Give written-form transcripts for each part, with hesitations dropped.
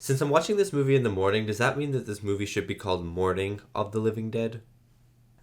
Since I'm watching this movie in the morning, does that mean that this movie should be called Morning of the Living Dead?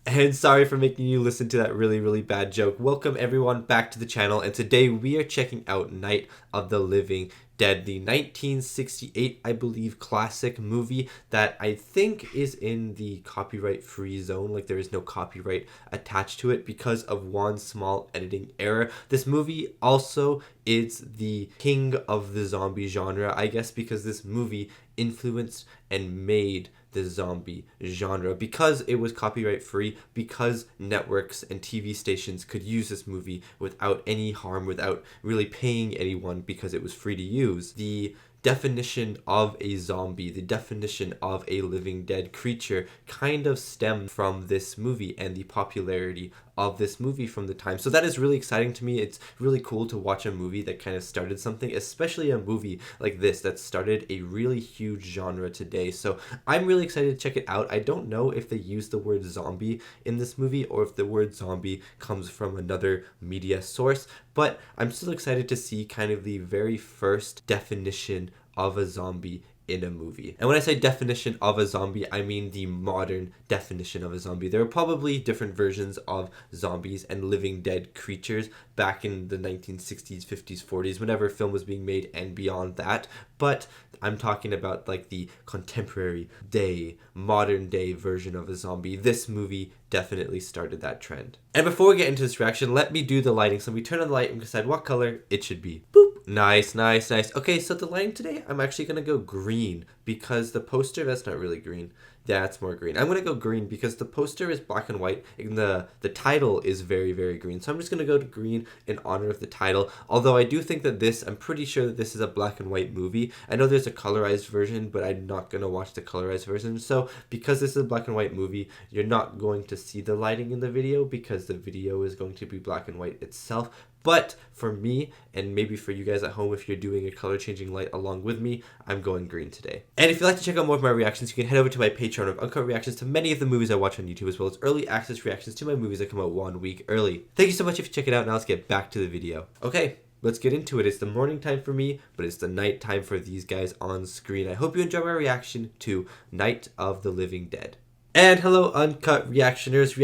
And sorry for making you listen to that really, really bad joke. Welcome everyone back to the channel, and today we are checking out Night of the Living Dead, the 1968, I believe, classic movie that I think is in the copyright-free zone. Like, there is no copyright attached to it because of one small editing error. This movie also is the king of the zombie genre, I guess, because this movie influenced and made the zombie genre because it was copyright free, because networks and TV stations could use this movie without any harm, without really paying anyone, because it was free to use. The definition of a zombie, the definition of a living dead creature kind of stemmed from this movie and the popularity of this movie from the time. So that is really exciting to me. It's really cool to watch a movie that kind of started something, especially a movie like this that started a really huge genre today. So I'm really excited to check it out. I don't know if they use the word zombie in this movie or if the word zombie comes from another media source, but I'm still excited to see kind of the very first definition of a zombie in a movie. And when I say definition of a zombie, I mean the modern definition of a zombie. There are probably different versions of zombies and living dead creatures back in the 1960s, 50s, 40s, whenever film was being made and beyond that. But I'm talking about like the contemporary day, modern day version of a zombie. This movie definitely started that trend. And before we get into this reaction, let me do the lighting. So let me turn on the light and decide what color it should be. Boop. Nice, nice, nice. Okay, so the lighting today, I'm actually going to go green because the poster, that's not really green. That's more green. I'm going to go green because the poster is black and white and the title is very, very green. So I'm just going to go to green in honor of the title. Although I do think that I'm pretty sure that this is a black and white movie. I know there's a colorized version, but I'm not going to watch the colorized version. So because this is a black and white movie, you're not going to see the lighting in the video because the video is going to be black and white itself. But for me, and maybe for you guys at home, if you're doing a color changing light along with me, I'm going green today. And if you'd like to check out more of my reactions, you can head over to my Patreon of uncut reactions to many of the movies I watch on YouTube, as well as early access reactions to my movies that come out 1 week early. Thank you so much if you check it out. Now let's get back to the video. Okay, let's get into it. It's the morning time for me, but it's the night time for these guys on screen. I hope you enjoy my reaction to Night of the Living Dead. And hello, uncut reactioneers.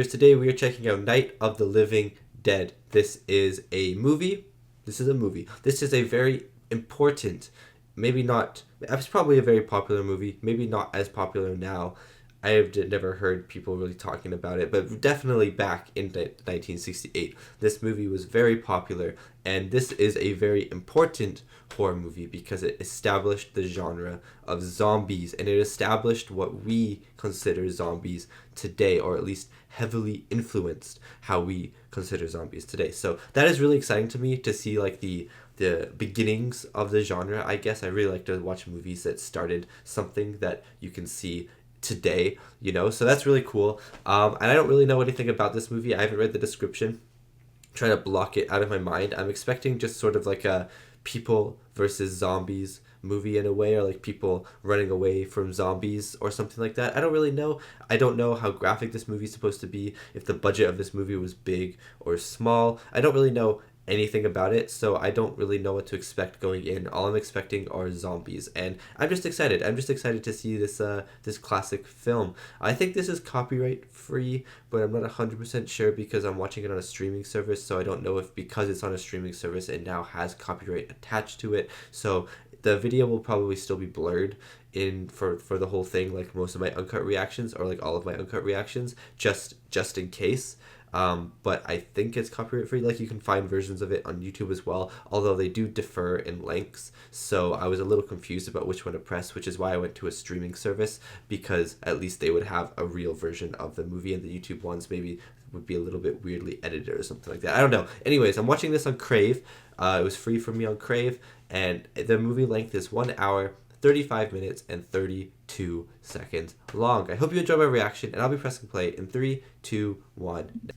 Today we are checking out Night of the Living Dead. This is a movie. This is a very important, it's probably a very popular movie, maybe not as popular now. I have never heard people really talking about it, but definitely back in 1968, this movie was very popular, and this is a very important horror movie because it established the genre of zombies, and it established what we consider zombies today, or at least heavily influenced how we consider zombies today. So that is really exciting to me to see like the beginnings of the genre. I guess I really like to watch movies that started something that you can see today, you know, so that's really cool. And I don't really know anything about this movie. I haven't read the description. I'm trying to block it out of my mind. I'm expecting just sort of like a people versus zombies movie in a way, or like people running away from zombies or something like that. I don't really know. I don't know how graphic this movie is supposed to be, if the budget of this movie was big or small. I don't really know anything about it, so I don't really know what to expect going in. All I'm expecting are zombies, and I'm just excited. I'm just excited to see this this classic film. I think this is copyright free, but I'm not 100% sure because I'm watching it on a streaming service, so I don't know if because it's on a streaming service it now has copyright attached to it. So the video will probably still be blurred in for the whole thing, like most of my uncut reactions, or like all of my uncut reactions, just in case. But I think it's copyright free. Like, you can find versions of it on YouTube as well, although they do differ in lengths. So I was a little confused about which one to press, which is why I went to a streaming service, because at least they would have a real version of the movie, and the YouTube ones maybe would be a little bit weirdly edited or something like that. I don't know. Anyways, I'm watching this on Crave. It was free for me on Crave, and the movie length is 1 hour, 35 minutes, and 32 seconds long. I hope you enjoy my reaction, and I'll be pressing play in 3, 2, 1.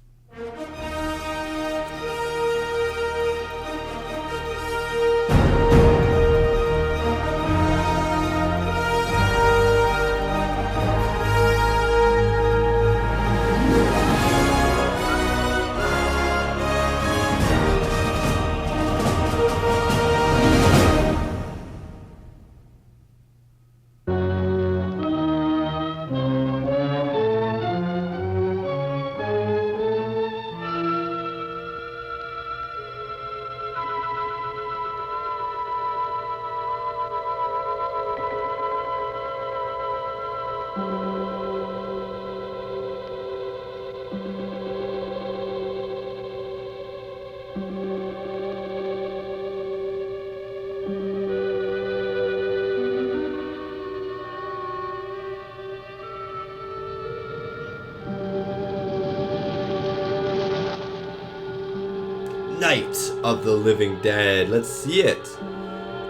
Night of the Living Dead. Let's see it.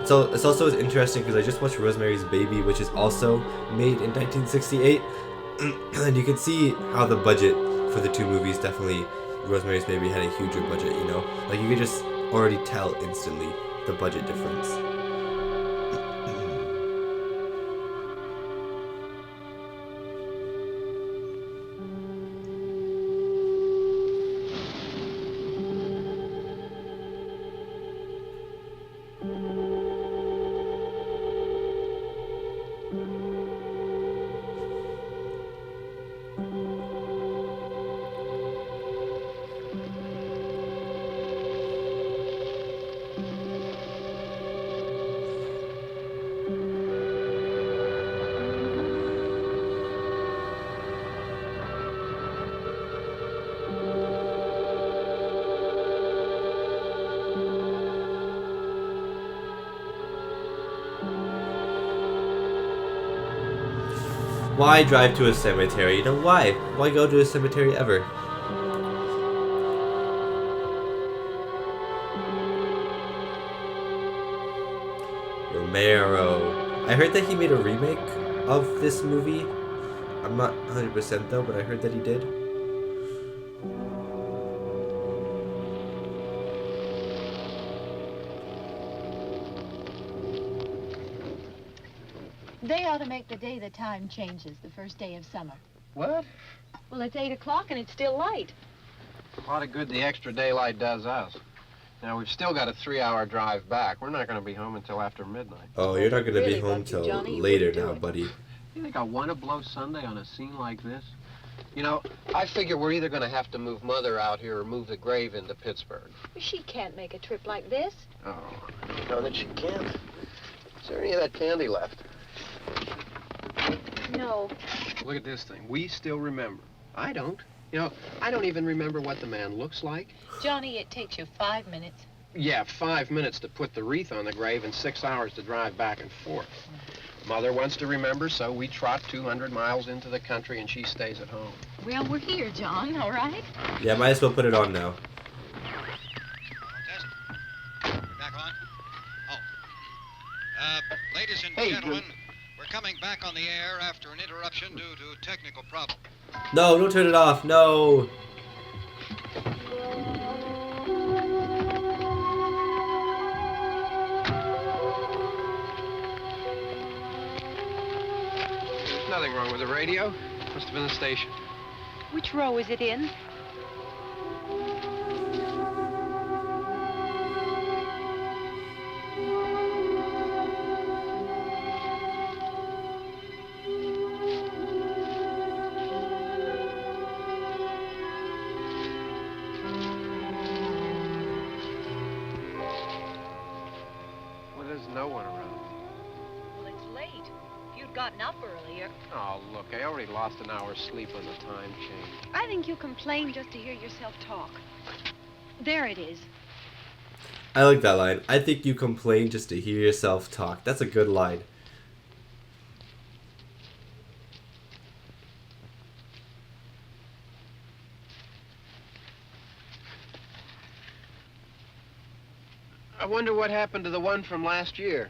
So it's also interesting because I just watched Rosemary's Baby, which is also made in 1968, and you can see how the budget for the two movies definitely. Rosemary's Baby had a huger budget, you know, like you could just already tell instantly the budget difference. Why drive to a cemetery? You know, why? Why go to a cemetery ever? Romero. I heard that he made a remake of this movie. I'm not 100% though, but I heard that he did. They ought to make the day the time changes, the first day of summer. What? Well, it's 8 o'clock and it's still light. A lot of good the extra daylight does us. Now, we've still got a 3-hour drive back. We're not going to be home until after midnight. Oh, you're not going to Really, be home Bucky, till Johnny, later you now, wouldn't do buddy. You think I want to blow Sunday on a scene like this? You know, I figure we're either going to have to move Mother out here or move the grave into Pittsburgh. She can't make a trip like this. Oh, you know that she can't. Is there any of that candy left? No. Look at this thing. We still remember. I don't. You know, I don't even remember what the man looks like. Johnny, it takes you 5 minutes. Yeah, 5 minutes to put the wreath on the grave and 6 hours to drive back and forth. Mother wants to remember, so we trot 200 miles into the country and she stays at home. Well, we're here, John, all right? Yeah, might as well put it on now. Test. We're back on. Oh. Ladies and gentlemen, we're coming back on the air after an interruption due to technical problem. No, don't turn it off. No. There's nothing wrong with the radio. Must have been the station. Which row is it in? Well, there's no one around. Well, it's late. If you'd gotten up earlier. Oh, look, I already lost an hour's sleep on the time change. I think you complain just to hear yourself talk. There it is. I like that line. I think you complain just to hear yourself talk. That's a good line. I wonder what happened to the one from last year.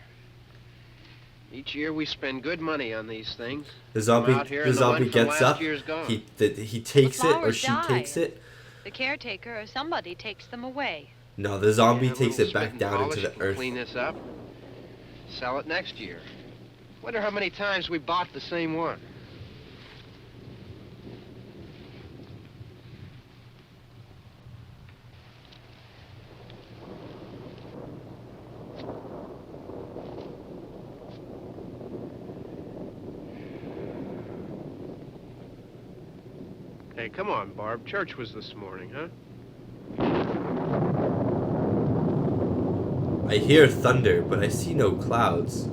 Each year we spend good money on these things. The zombie gets up. Gone. He takes it, or she flowers takes die. it. The caretaker or somebody takes them away. No, the zombie Yeah, a takes little it back spit and down into polish the can earth. Clean this up. Sell it next year. Wonder how many times we bought the same one. Hey, come on, Barb. Church was this morning, huh? I hear thunder, but I see no clouds.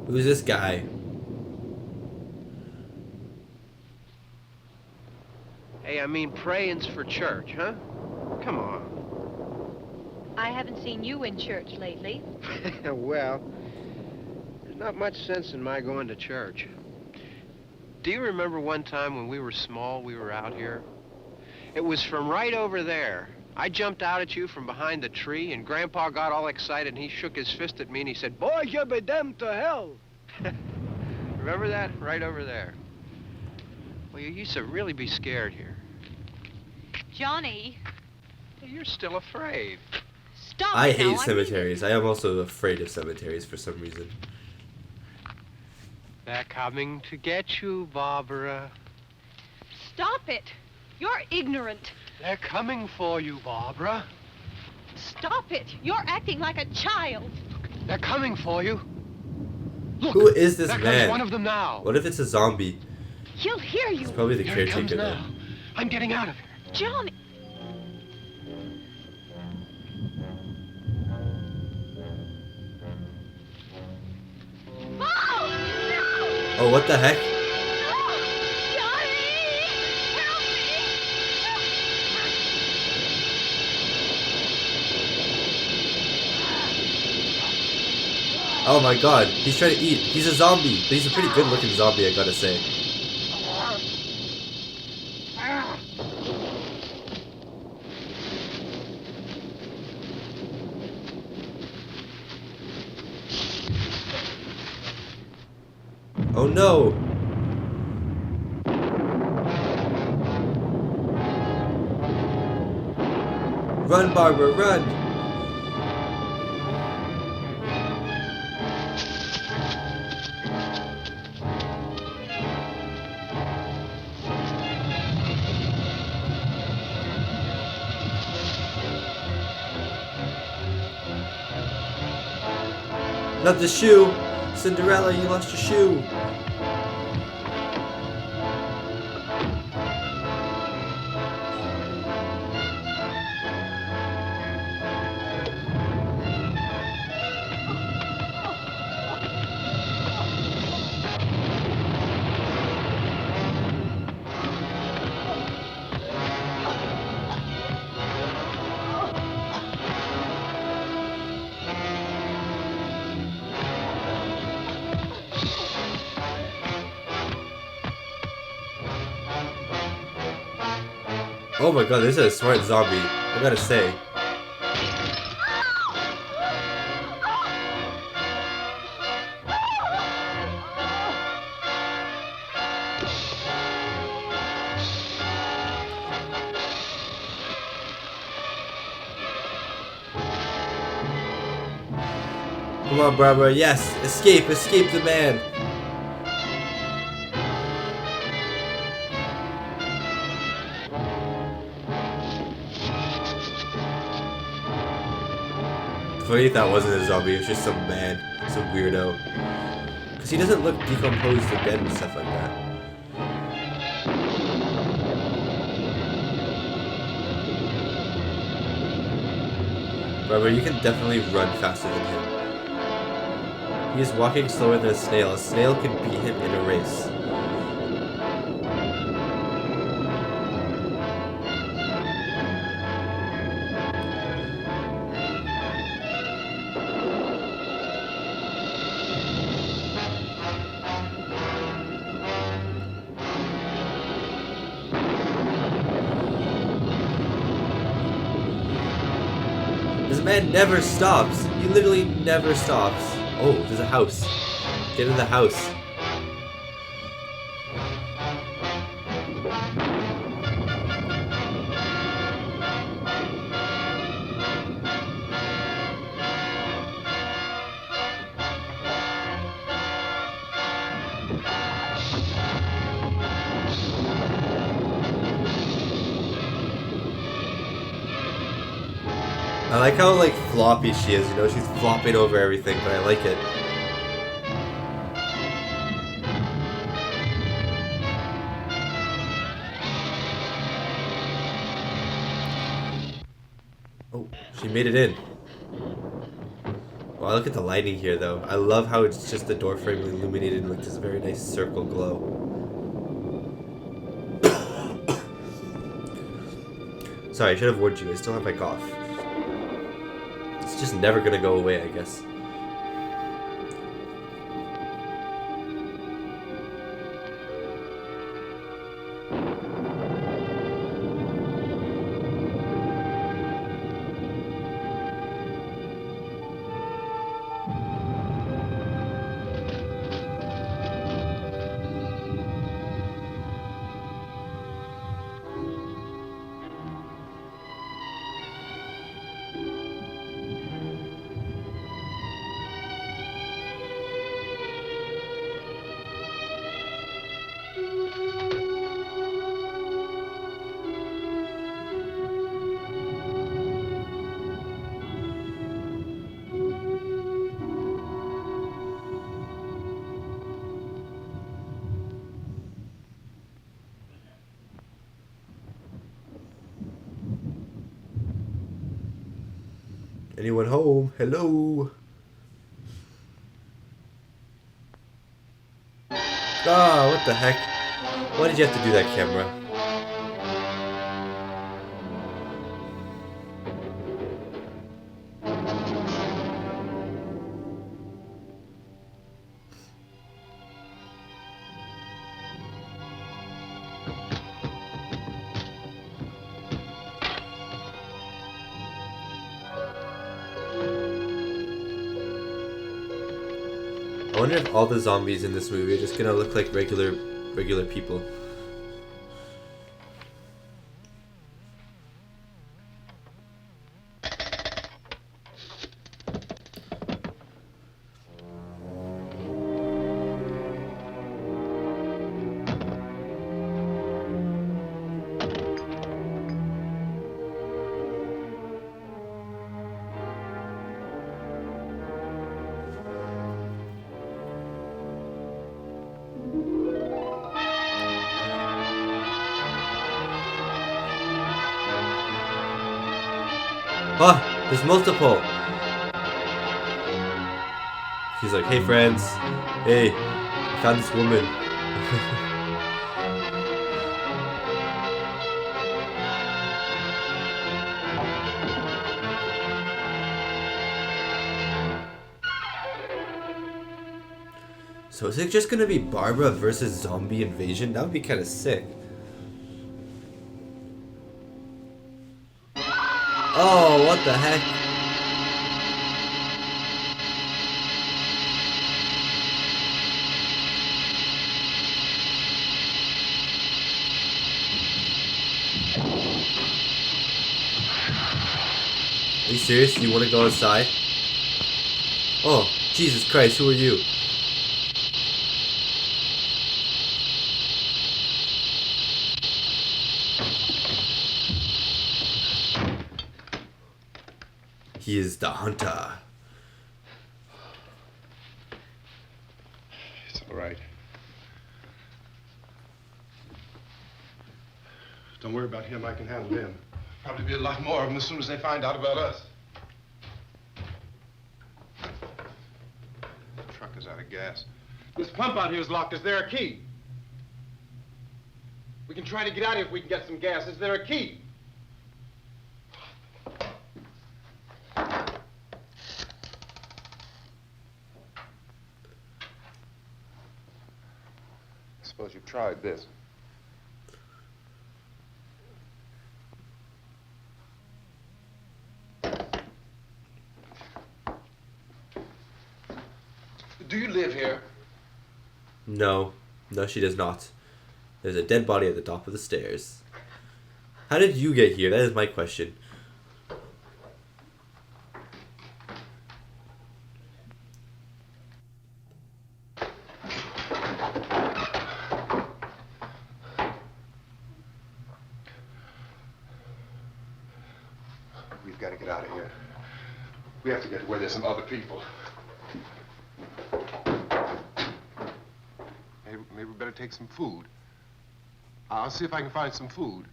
Who's this guy? Hey, I mean, praying's for church, huh? Come on. I haven't seen you in church lately. Well, there's not much sense in my going to church. Do you remember one time when we were small, we were out here? It was from right over there. I jumped out at you from behind the tree, and Grandpa got all excited, and he shook his fist at me, and he said, "Boy, you be damned to hell." Remember that? Right over there. Well, you used to really be scared here. Johnny, You're still afraid. stop I it now. hate cemeteries. I am also afraid of cemeteries for some reason. They're coming to get you, Barbara. Stop it. You're ignorant. They're coming for you, Barbara. Stop it. You're acting like a child. They're coming for you. Look, Who is this there man? comes one of them now. What if it's a zombie? He'll hear you. It's probably the Here he comes caretaker though. now. I'm getting out of here. Johnny. Oh, no! Oh, what the heck? No! Johnny! Help Oh my god, he's trying to eat. He's a zombie, but he's a pretty good looking zombie, I gotta say. Oh no! Run, Barbara, run! Not the shoe! Cinderella, you lost your shoe! Oh my god, this is a smart zombie, I gotta say. Come on, Barbara, yes! Escape! Escape the man! Funny if that wasn't a zombie, it was just some man, some weirdo. Because he doesn't look decomposed or dead and stuff like that. Barbara, you can definitely run faster than him. He is walking slower than a snail. A snail can beat him in a race. This man never stops. He literally never stops. Oh, there's a house. Get in the house. I like how like floppy she is, you know, she's flopping over everything, but I like it. Oh, she made it in. Wow, look at the lighting here though. I love how it's just the door frame illuminated in like this very nice circle glow. Sorry, I should have warned you, I still have my cough. It's just never gonna go away, I guess. Anyone home? Hello? Ah, what the heck? Why did you have to do that, camera? I wonder if all the zombies in this movie are just gonna look like regular people. Ah, there's multiple. He's like, hey friends, hey, I found this woman. So is it just gonna be Barbara versus zombie invasion? That would be kind of sick. Oh, what the heck? Are you serious? You want to go outside? Oh, Jesus Christ, who are you? He is the hunter. It's all right. Don't worry about him. I can handle him. Probably be a lot more of them as soon as they find out about us. The truck is out of gas. This pump out here is locked. Is there a key? We can try to get out of here if we can get some gas. Is there a key? Suppose you've tried this. Do you live here? No. No, she does not. There's a dead body at the top of the stairs. How did you get here? That is my question. We've got to get out of here. We have to get to where there's some other people. Maybe we better take some food. I'll see if I can find some food.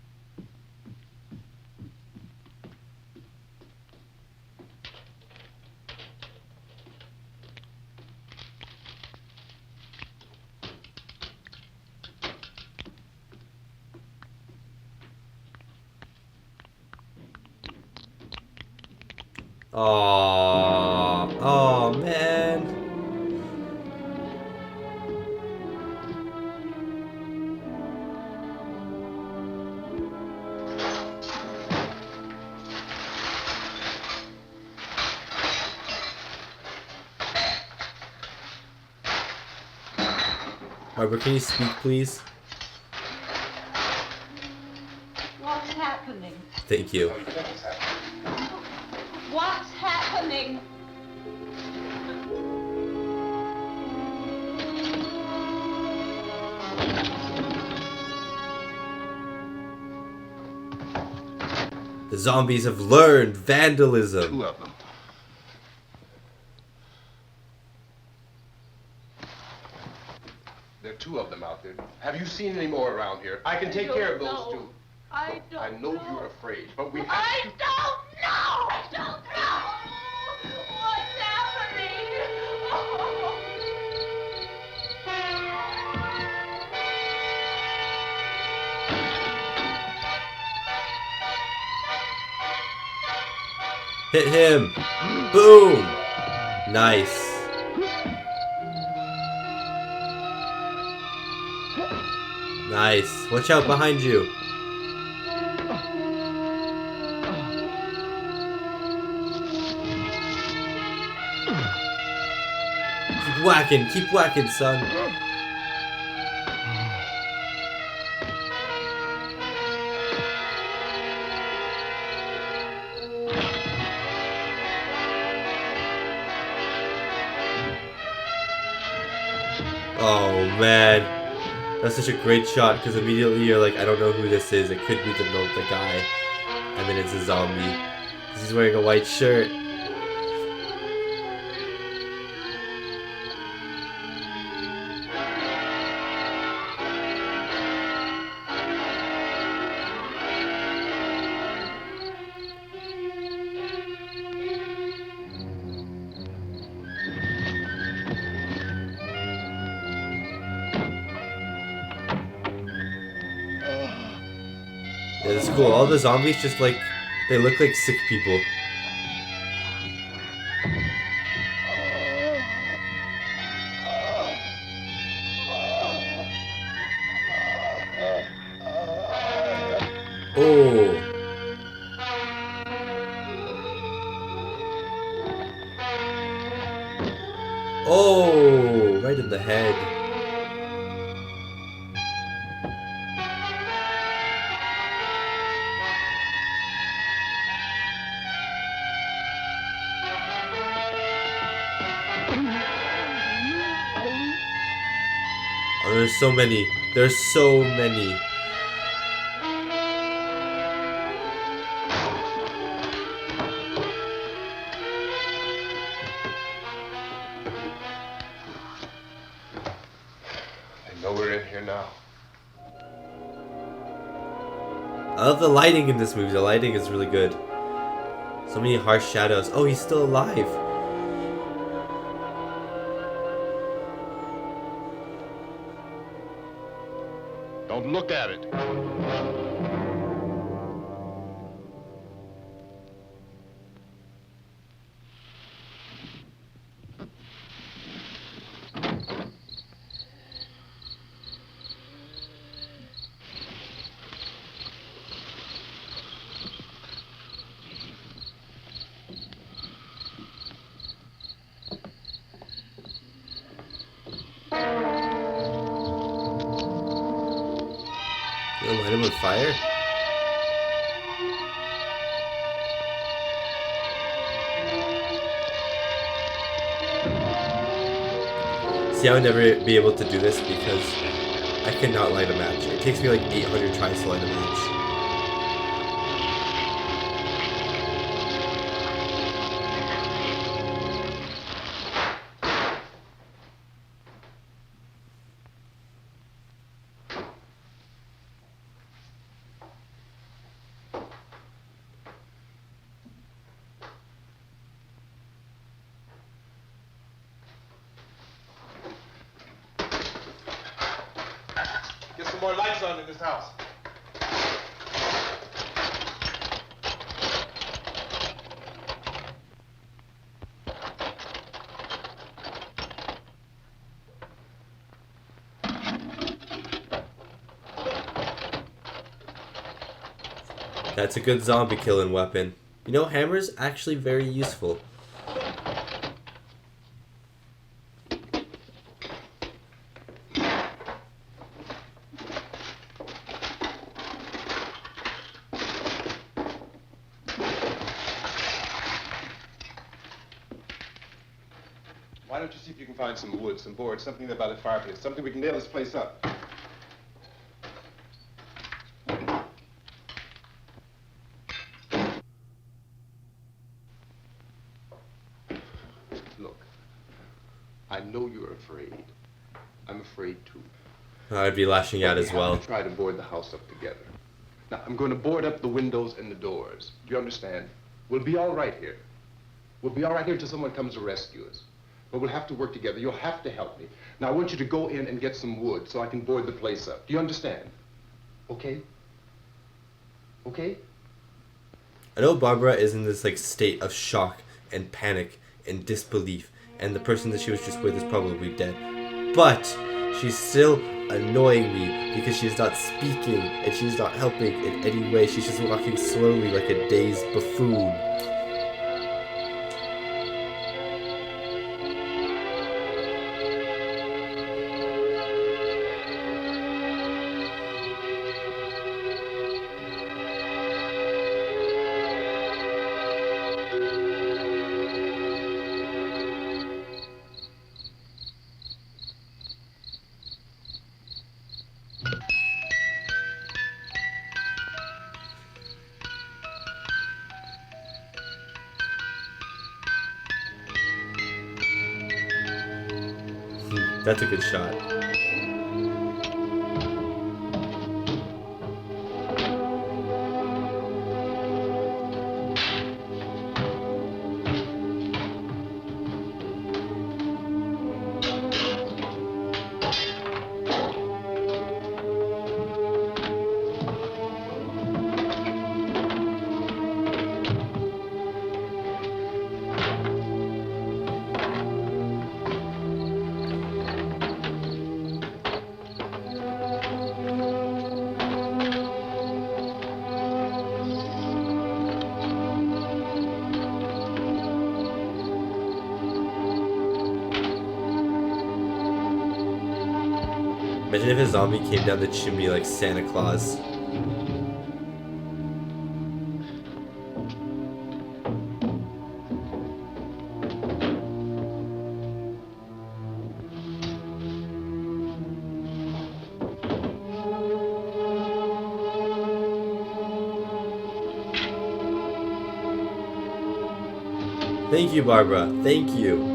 Oh, oh man. Barbara, can you speak, please? What's happening? Thank you. What's happening? The zombies have learned vandalism. 2 of them. There are 2 of them out there. Have you seen any more around here? I can take care of those 2. I don't I know you're afraid, but we have I to... don't know! I don't know! Hit him. Boom. Nice. Nice. Watch out behind you. Keep whacking, son. Oh man, that's such a great shot because immediately you're like, I don't know who this is. It could be the guy, and then it's a zombie because he's wearing a white shirt. Yeah, that's cool. All the zombies just like, they look like sick people. Oh. Oh, right in the head. Oh, there's so many. There's so many. They know we're in here now. I love the lighting in this movie. The lighting is really good. So many harsh shadows. Oh, he's still alive. Don't look at it. Gonna light him on fire? See, I would never be able to do this because I cannot light a match. It takes me like 800 tries to light a match. Get some more lights on in this house. That's a good zombie killing weapon. You know, hammer's actually very useful. Why don't you see if you can find some wood, some board, something there by the fireplace, something we can nail this place up. Look, I know you're afraid. I'm afraid too. I'd be lashing out as well. We have to try to board the house up together. Now, I'm going to board up the windows and the doors. Do you understand? We'll be all right here. We'll be all right here until someone comes to rescue us. But we'll have to work together. You'll have to help me. Now, I want you to go in and get some wood so I can board the place up. Do you understand? Okay? Okay? I know Barbara is in this like state of shock and panic and disbelief, and the person that she was just with is probably dead. But she's still annoying me because she's not speaking and she's not helping in any way. She's just walking slowly like a dazed buffoon. That's a good shot. Imagine if a zombie came down the chimney like Santa Claus. Thank you, Barbara. Thank you.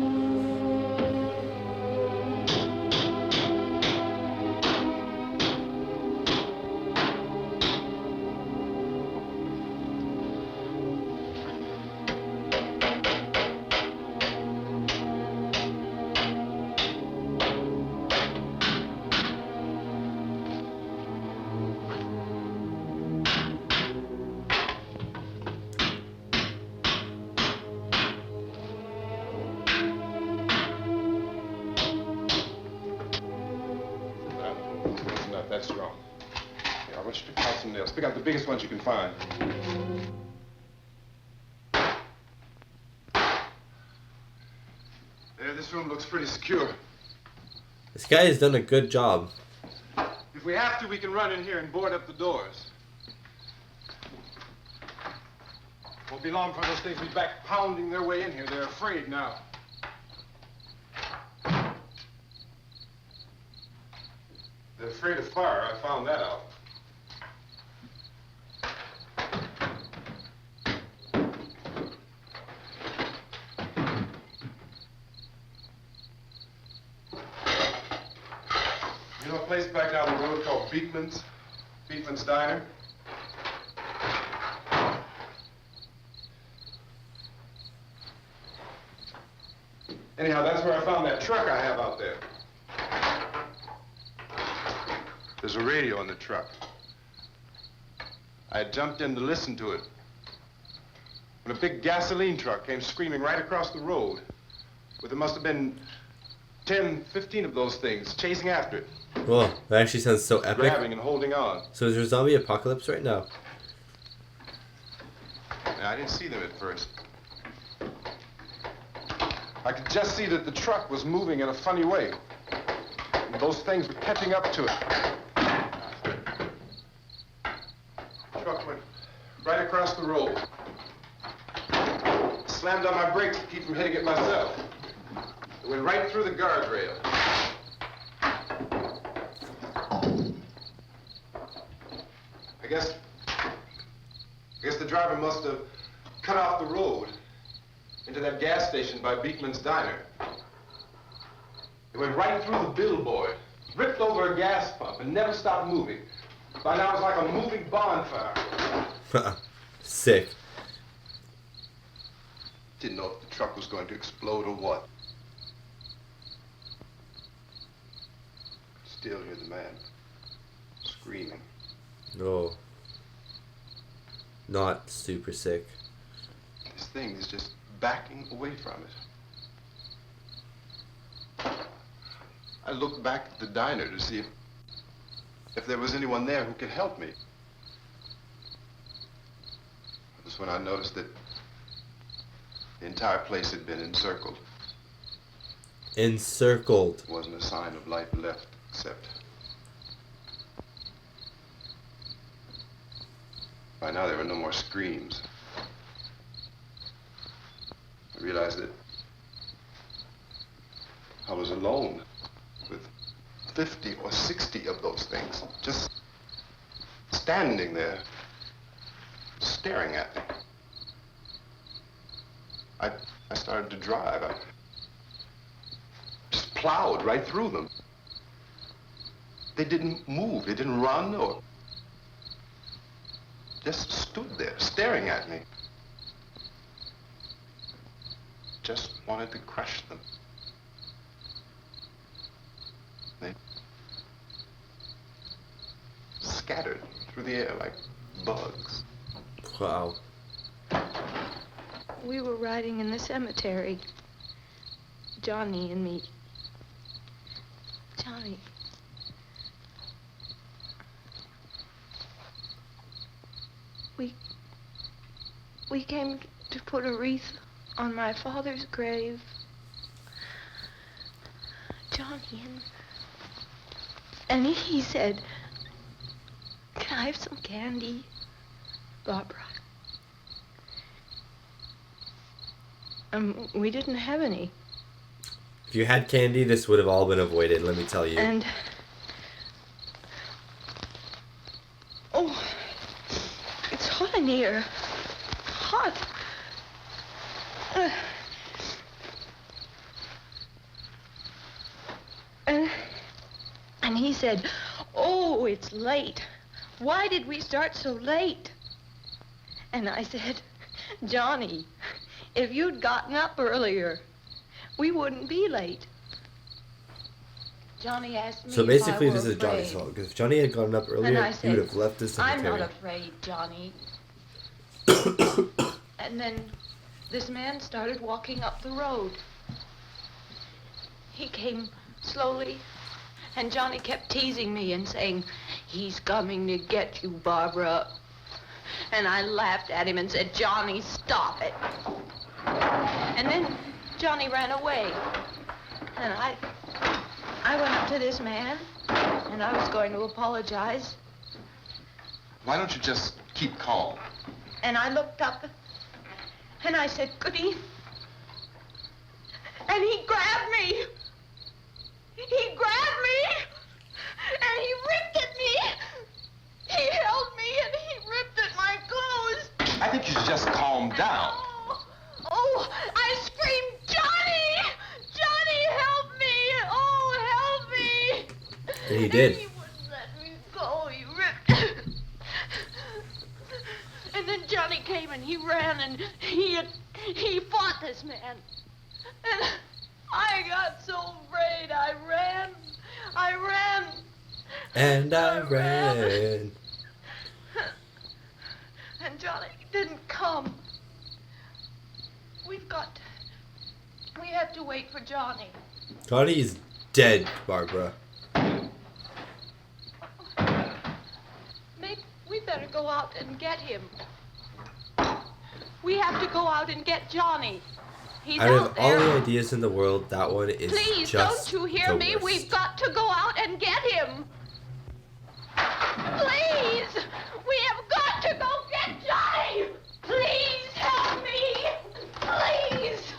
That's strong. Yeah, I want you to count some nails. Pick out the biggest ones you can find. There, this room looks pretty secure. This guy has done a good job. If we have to, we can run in here and board up the doors. Won't be long for those things be back pounding their way in here. They're afraid now. They're afraid of fire. I found that out. You know a place back down the road called Beekman's? Beekman's Diner? Anyhow, that's where I found that truck I have out there. There's a radio in the truck. I jumped in to listen to it when a big gasoline truck came screaming right across the road. But there must have been 10, 15 of those things chasing after it. Whoa, that actually sounds so epic. Grabbing and holding on. So is there a zombie apocalypse right now? Now, I didn't see them at first. I could just see that the truck was moving in a funny way. And those things were catching up to it. The truck went right across the road. Slammed on my brakes to keep from hitting it myself. It went right through the guardrail. I guess the driver must have cut off the road into that gas station by Beekman's Diner. It went right through the billboard, ripped over a gas pump, and never stopped moving. By now, it was like a moving bonfire. Sick. Didn't know if the truck was going to explode or what. Still hear the man screaming. No. not super sick. This thing is just backing away from it. I looked back at the diner to see if there was anyone there who could help me. That's when I noticed that the entire place had been encircled. Encircled. There wasn't a sign of life left except... By now there were no more screams. I realized that I was alone with 50 or 60 of those things, just standing there, staring at me. I started to drive. I just plowed right through them. They didn't move, they didn't run or just stood there staring at me. Just wanted to crush them. They scattered through the air like bugs. Wow. We were riding in the cemetery. Johnny and me. Johnny. We came to put a wreath on my father's grave. Johnny and he said, "Can I have some candy, Barbara?" We didn't have any. If you had candy, this would have all been avoided, let me tell you. And oh, it's hot in here. Hot. And he said, "Oh, it's late. Why did we start so late?" And I said, "Johnny, if you'd gotten up earlier, we wouldn't be late." Johnny asked me So if basically I were this is Johnny's afraid. fault, because if Johnny had gotten up And earlier, I he said, would have left the "I'm cemetery. not afraid, Johnny." And then this man started walking up the road. He came slowly, and Johnny kept teasing me and saying, "He's coming to get you, Barbara." And I laughed at him and said, "Johnny, stop it." And then Johnny ran away. And I went up to this man, and I was going to apologize. Why don't you just keep calm? And I looked up, and I said, "Goody." And he grabbed me. He grabbed me, and he ripped at me. He held me, and he ripped at my clothes. I think you should just calm down. Oh, I screamed, "Johnny! Johnny, help me! Oh, help me!" And he did. And he wouldn't let me go. He ripped. And then Johnny came and he ran and he fought this man. And I got so afraid. I ran. And I ran. And Johnny didn't come. We have to wait for Johnny. Johnny is dead, Barbara. Maybe we better go out and get him. We have to go out and get Johnny. He's Out out of all there. the ideas in the world, that one is Please, just don't you hear the me? worst. We've got to go out and get him. Please! We have got to go get Johnny! Please help me! Please!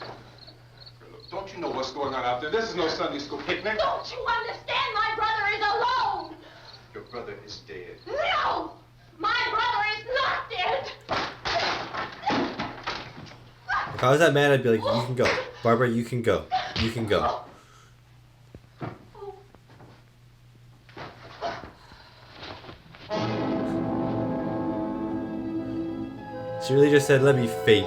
Don't you know what's going on out there? This is no Sunday school picnic. Don't you understand? My brother is alone! Your brother is dead. No! My brother is not dead! If I was that man, I'd be like, "You can go. Barbara, you can go. You can go." She really just said, "Let me fate."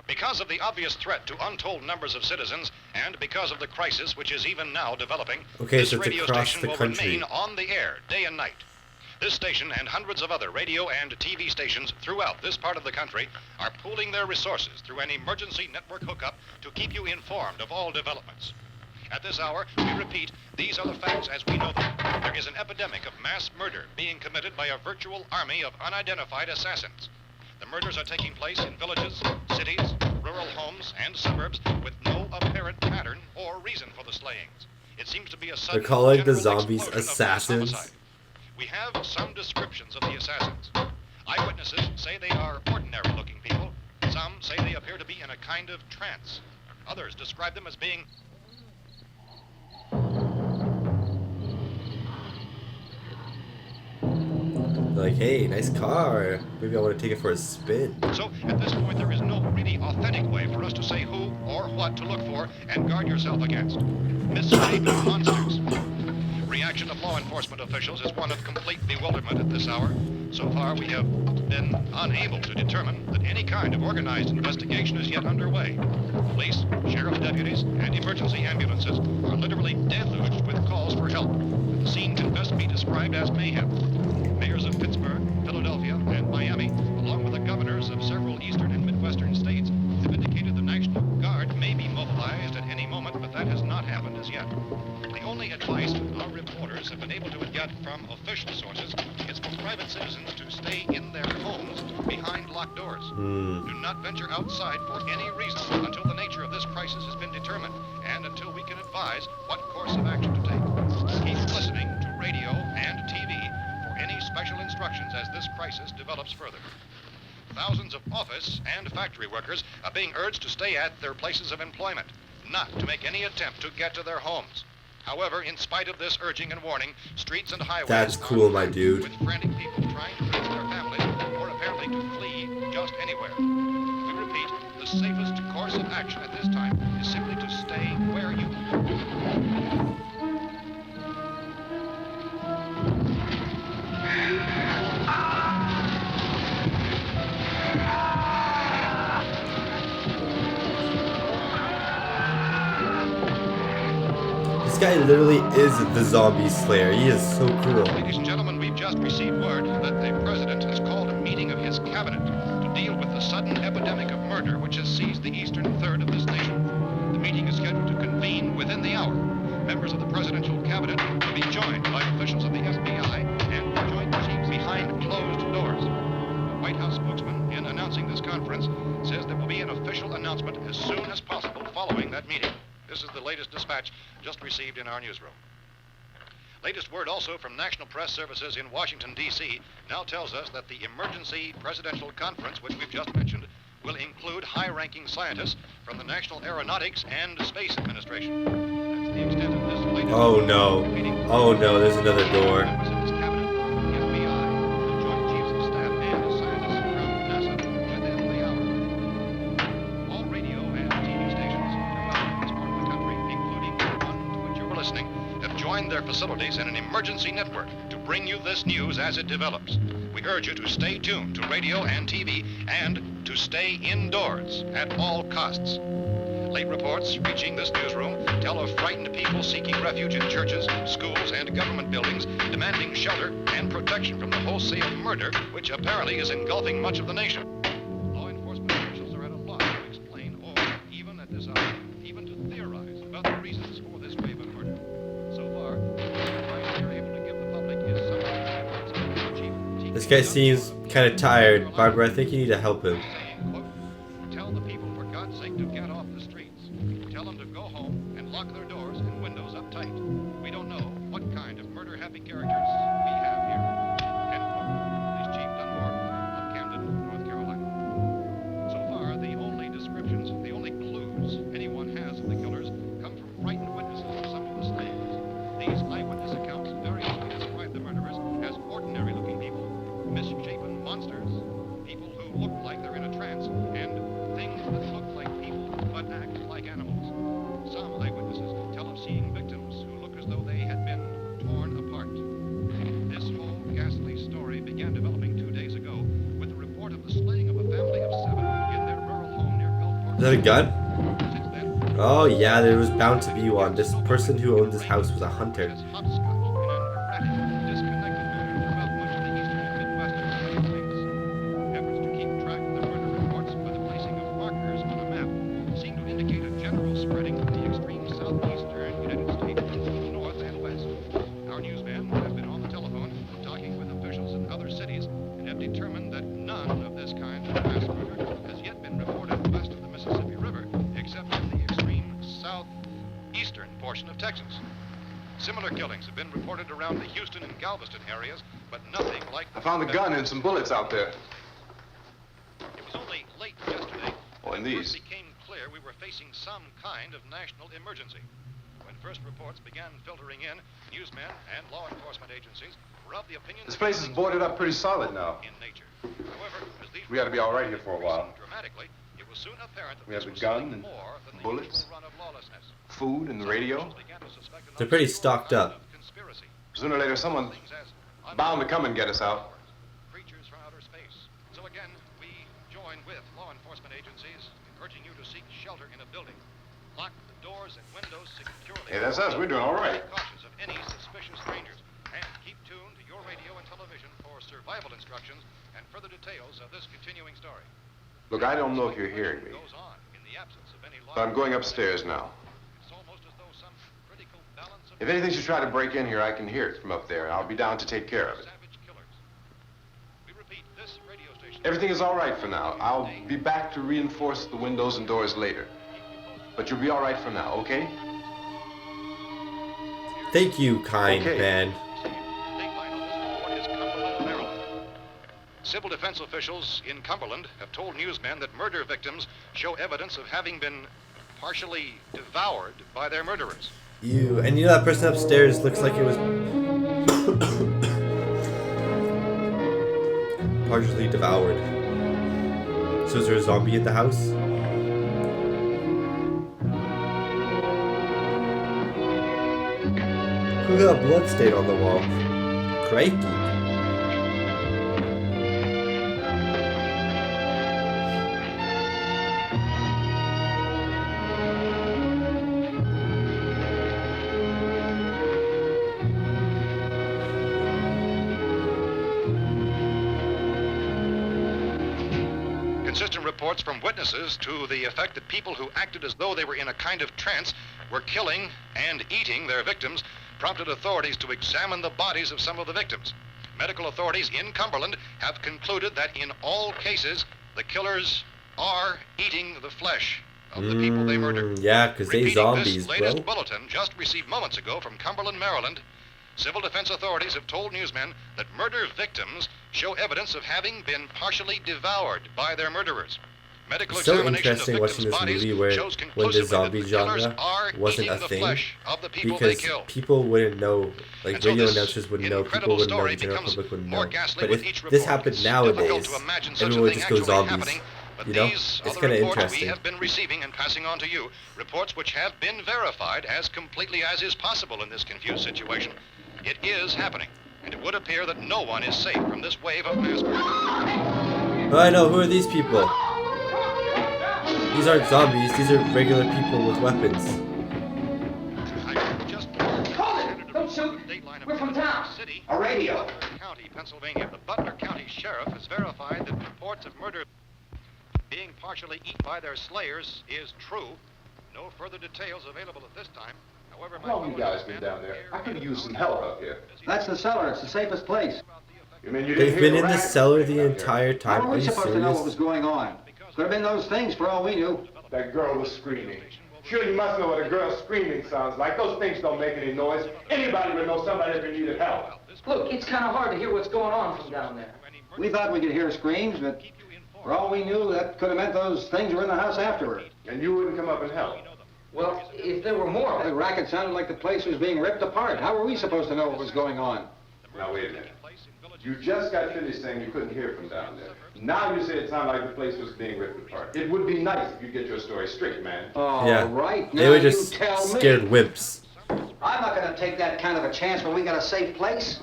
Because of the obvious threat to untold numbers of citizens, and because of the crisis which is even now developing, Okay, this so it's radio across station the will country. remain on the air day and night. This station and hundreds of other radio and TV stations throughout this part of the country are pooling their resources through an emergency network hookup to keep you informed of all developments. At this hour, we repeat, these are the facts as we know them. There is an epidemic of mass murder being committed by a virtual army of unidentified assassins. The murders are taking place in villages, cities, rural homes, and suburbs with no apparent pattern or reason for the slayings. It seems to be a sudden, They're calling the general zombies explosion of mass assassins. homicide. We have some descriptions of the assassins. Eyewitnesses say they are ordinary-looking people. Some say they appear to be in a kind of trance. Others describe them as being Like, hey, nice car. Maybe I want to take it for a spin. So, at this point, there is no really authentic way for us to say who or what to look for and guard yourself against. Misshapen monsters. Reaction of law enforcement officials is one of complete bewilderment at this hour. So far, we have been unable to determine that any kind of organized investigation is yet underway. Police, sheriff's deputies, and emergency ambulances are literally deluged with calls for help. The scene can best be described as mayhem. Mayors of Pittsburgh, Philadelphia, and Miami, along with the governors of several eastern and midwestern states, have indicated the National Guard may be mobilized at any moment, but that has not happened as yet. The only advice our reporters have been able to get from official sources is for private citizens to stay in their homes behind locked doors. Do not venture outside for any reason until the nature of this crisis has been determined and until we can advise what course of action to take. Keep listening to radio and TV for any special instructions as this crisis develops further. Thousands of office and factory workers are being urged to stay at their places of employment, not to make any attempt to get to their homes. However, in spite of this urging and warning, streets and highways That's are cool, my filled dude. with frantic people trying to reach their families or apparently to flee just anywhere. We repeat, the safest course of action at this time is simply to stay where you are. This guy literally is the zombie slayer. He is so cool. Ladies and gentlemen, we've just received word that the president has called a meeting of his cabinet to deal with the sudden epidemic of murder which has seized the eastern third of this nation. The meeting is scheduled to convene within the hour. Members of the presidential cabinet will be joined by officials of the FBI and joint chiefs behind closed doors. The White House spokesman, in announcing this conference, says there will be an official announcement as soon as possible following that meeting. This is the latest dispatch just received in our newsroom. Latest word also from National Press Services in Washington, D.C. now tells us that the emergency presidential conference, which we've just mentioned, will include high-ranking scientists from the National Aeronautics and Space Administration. That's the extent of this latest... Oh no. Oh no, there's another door. Members of this cabinet, the FBI, the Joint Chiefs of Staff, and scientists from NASA within the hour. All radio and TV stations throughout this part of the country, including the one to which you were listening, have joined their facilities in an emergency network to bring you this news as it develops. We urge you to stay tuned to radio and TV and to stay indoors at all costs. Late reports reaching this newsroom tell of frightened people seeking refuge in churches, schools, and government buildings, demanding shelter and protection from the wholesale murder which apparently is engulfing much of the nation. Law enforcement officials are at a loss to explain or, even at this hour, even to theorize about the reasons for this wave of murder. So far, the advice we're able to give the public is some This guy seems kind of tired. Barbara, I think you need to help him. saying, quote, tell the people for God's sake to get off the streets. Tell them to go home and lock their doors and windows up tight. We don't know what kind of murder-happy characters we have here. End quote. Police Chief Dunmore of Camden, North Carolina. So far, the only descriptions, the only clues anyone has of the killers come from frightened witnesses of some of the slayings. These eyewitness accounts variously describe the murderers as ordinary-looking people, misshapen monsters, people who look like they're in a trance, and things that look like people but act like animals. Some eyewitnesses tell of seeing victims who look as though they had been torn apart. This whole ghastly story began developing 2 days ago with the report of the slaying of a family of 7 in their rural home near that a gun? Oh yeah, there was bound to be one. This person who owned this house was a hunter. Of Texas. Similar killings have been reported around the Houston and Galveston areas, but nothing like I found a gun and some bullets out there. It was only late yesterday and when it these. first became clear we were facing some kind of national emergency. When first reports began filtering in, newsmen and law enforcement agencies were of the opinion This place is boarded up pretty solid now. in nature. However, as these We ought to be all right here for a while. dramatically, it was soon apparent that We have this the was gun something and more than the bullets. usual run of lawlessness. Food and the radio. They're pretty stocked up. Sooner or later, someone's bound to come and get us out. Creatures from outer space. So again, we join with law enforcement agencies, urging you to seek shelter in a building. Lock the doors and windows securely. Hey, that's us. We're doing all right. Be cautious of any suspicious strangers, and keep tuned to your radio and television for survival instructions and further details of this continuing story. Look, I don't know if you're hearing me, Goes on in the absence of any law. but I'm going upstairs now. It's almost as though some critical balance of If anything should try to break in here, I can hear it from up there, and I'll be down to take care of it. savage killers. We repeat, this radio station. Everything is all right for now. I'll be back to reinforce the windows and doors later. But you'll be all right for now, okay? Thank you, kind Okay. man. Dateline on this report is Cumberland, Maryland. Civil defense officials in Cumberland have told newsmen that murder victims show evidence of having been partially devoured by their murderers. You and you know that person upstairs looks like it was partially devoured. So is there a zombie in the house? Look at that blood stain on the wall. Crikey. Consistent reports from witnesses to the effect that people who acted as though they were in a kind of trance were killing and eating their victims prompted authorities to examine the bodies of some of the victims. Medical authorities in Cumberland have concluded that in all cases, the killers are eating the flesh of the people they murdered. Yeah, because they Repeating zombies, this latest bro. bulletin just received moments ago from Cumberland, Maryland, civil defense authorities have told newsmen that murder victims show evidence of having been partially devoured by their murderers. Medical It's so examination of interesting watching victims' this bodies movie where shows when the conclusively zombie that the killers genre are wasn't eating a the thing, flesh of the people they because kill. people wouldn't know, like And so radio this announcers wouldn't know, people incredible wouldn't know, story the general becomes public wouldn't more know. ghastly But with if each this report. happened It's nowadays, difficult to imagine such a everyone would thing just go actually zombies. happening, but You know, these it's are the kind of reports we interesting. have been receiving and passing on to you, reports which have been verified as completely as is possible in this confused situation. It is happening, and it would appear that no one is safe from this wave of mass murder. Oh, I know, who are these people? These aren't zombies, these are regular people with weapons. I just Don't shoot. We're from town. City, A radio. Butler County, Pennsylvania. The Butler County Sheriff has verified that reports of murder being partially eaten by their slayers is true. No further details available at this time. However, my How long you fellow guys been newsmen down there? here I could have in used some town help up here. That's the cellar. It's the safest place. You mean you They've didn't been hear in the racket? cellar the entire time. How Are were we you supposed to know what was serious? going on? Could have been those things for all we knew. That girl was screaming. Sure, you must know what a girl screaming sounds like. Those things don't make any noise. Anybody would know somebody ever needed help. Look, it's kind of hard to hear what's going on from down there. We thought we could hear screams, but for all we knew, that could have meant those things were in the house afterward. And you wouldn't come up and help. Well, if there were more, The racket sounded like the place was being ripped apart. How were we supposed to know what was going on? Now, wait a minute. You just got finished saying you couldn't hear from down there. Now you say it sounded like the place was being ripped apart. It would be nice if you get your story straight, man. All Yeah. right, They now were you just tell scared me. wimps. I'm not going to take that kind of a chance when we got a safe place.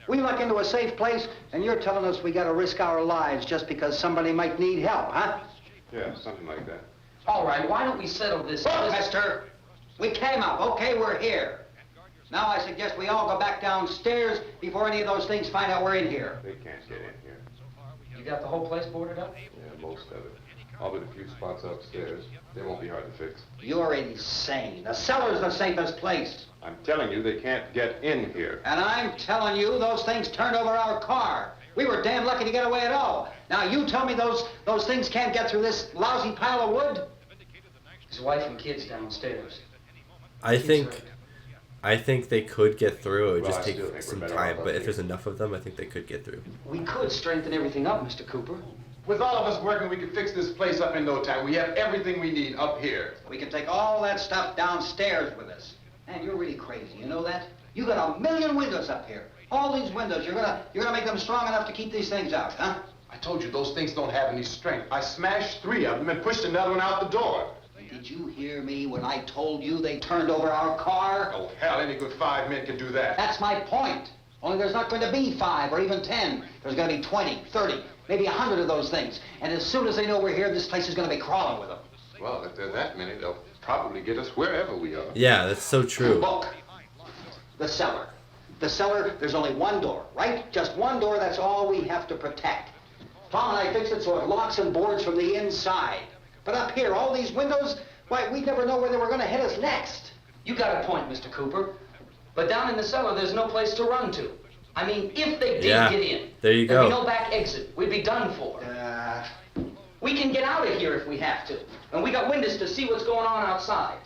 We luck into a safe place, and you're telling us we got to risk our lives just because somebody might need help, huh? Yeah, something like that. All right, why don't we settle this? Look, mister, we came up. Okay, we're here. Now I suggest we all go back downstairs before any of those things find out we're in here. They can't get in here. You got the whole place boarded up? Yeah, most of it. All but a few spots upstairs. They won't be hard to fix. You're insane. The cellar's the safest place. I'm telling you, they can't get in here. And I'm telling you, those things turned over our car. We were damn lucky to get away at all. Now you tell me those things can't get through this lousy pile of wood? His wife and kids downstairs. I think they could get through. It would Well, just I take still think some we're better time, off but up if here. there's enough of them, I think they could get through. We could strengthen everything up, Mr. Cooper. With all of us working, we could fix this place up in no time. We have everything we need up here. We can take all that stuff downstairs with us. Man, you're really crazy, you know that? You got 1,000,000 windows up here. All these windows, you're gonna make them strong enough to keep these things out, huh? I told you those things don't have any strength. I smashed 3 of them and pushed another one out the door. Did you hear me when I told you they turned over our car? Oh, hell, any good 5 men can do that. That's my point. Only there's not going to be 5 or even 10. There's going to be 20, 30, maybe 100 of those things. And as soon as they know we're here, this place is going to be crawling with them. Well, if there are that many, they'll probably get us wherever we are. Yeah, that's so true. Look, the cellar. The cellar, there's only one door, right? Just one door, that's all we have to protect. Tom and I fixed it so it locks and boards from the inside. But up here, all these windows, why, we'd never know where they were going to hit us next. You got a point, Mr. Cooper. But down in the cellar, there's no place to run to. I mean, if they did Yeah, get in, there you there'd go. be no back exit. We'd be done for. We can get out of here if we have to. And we got windows to see what's going on outside.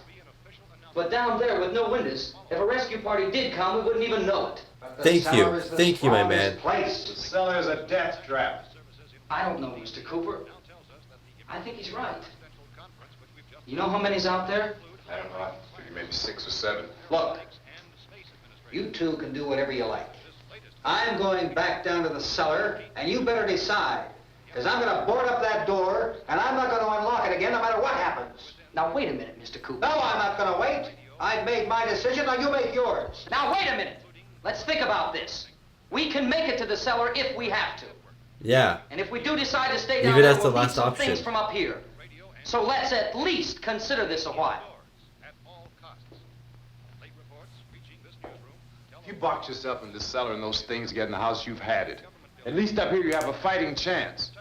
But down there with no windows, if a rescue party did come, we wouldn't even know it. Thank you. Thank you, my man. Place. The cellar is a death trap. I don't know, Mr. Cooper. I think he's right. You know how many's out there? I don't know. I figure maybe 6 or 7. Look, you two can do whatever you like. I'm going back down to the cellar, and you better decide. Because I'm going to board up that door, and I'm not going to unlock it again no matter what happens. Now, wait a minute, Mr. Cooper. No, I'm not going to wait. I've made my decision, now you make yours. Now, wait a minute. Let's think about this. We can make it to the cellar if we have to. Yeah. And if we do decide to stay Leave down it there, as the we'll need last some option. things from up here. So let's at least consider this a while. If you box yourself in this cellar and those things get in the house, you've had it. At least up here you have a fighting chance.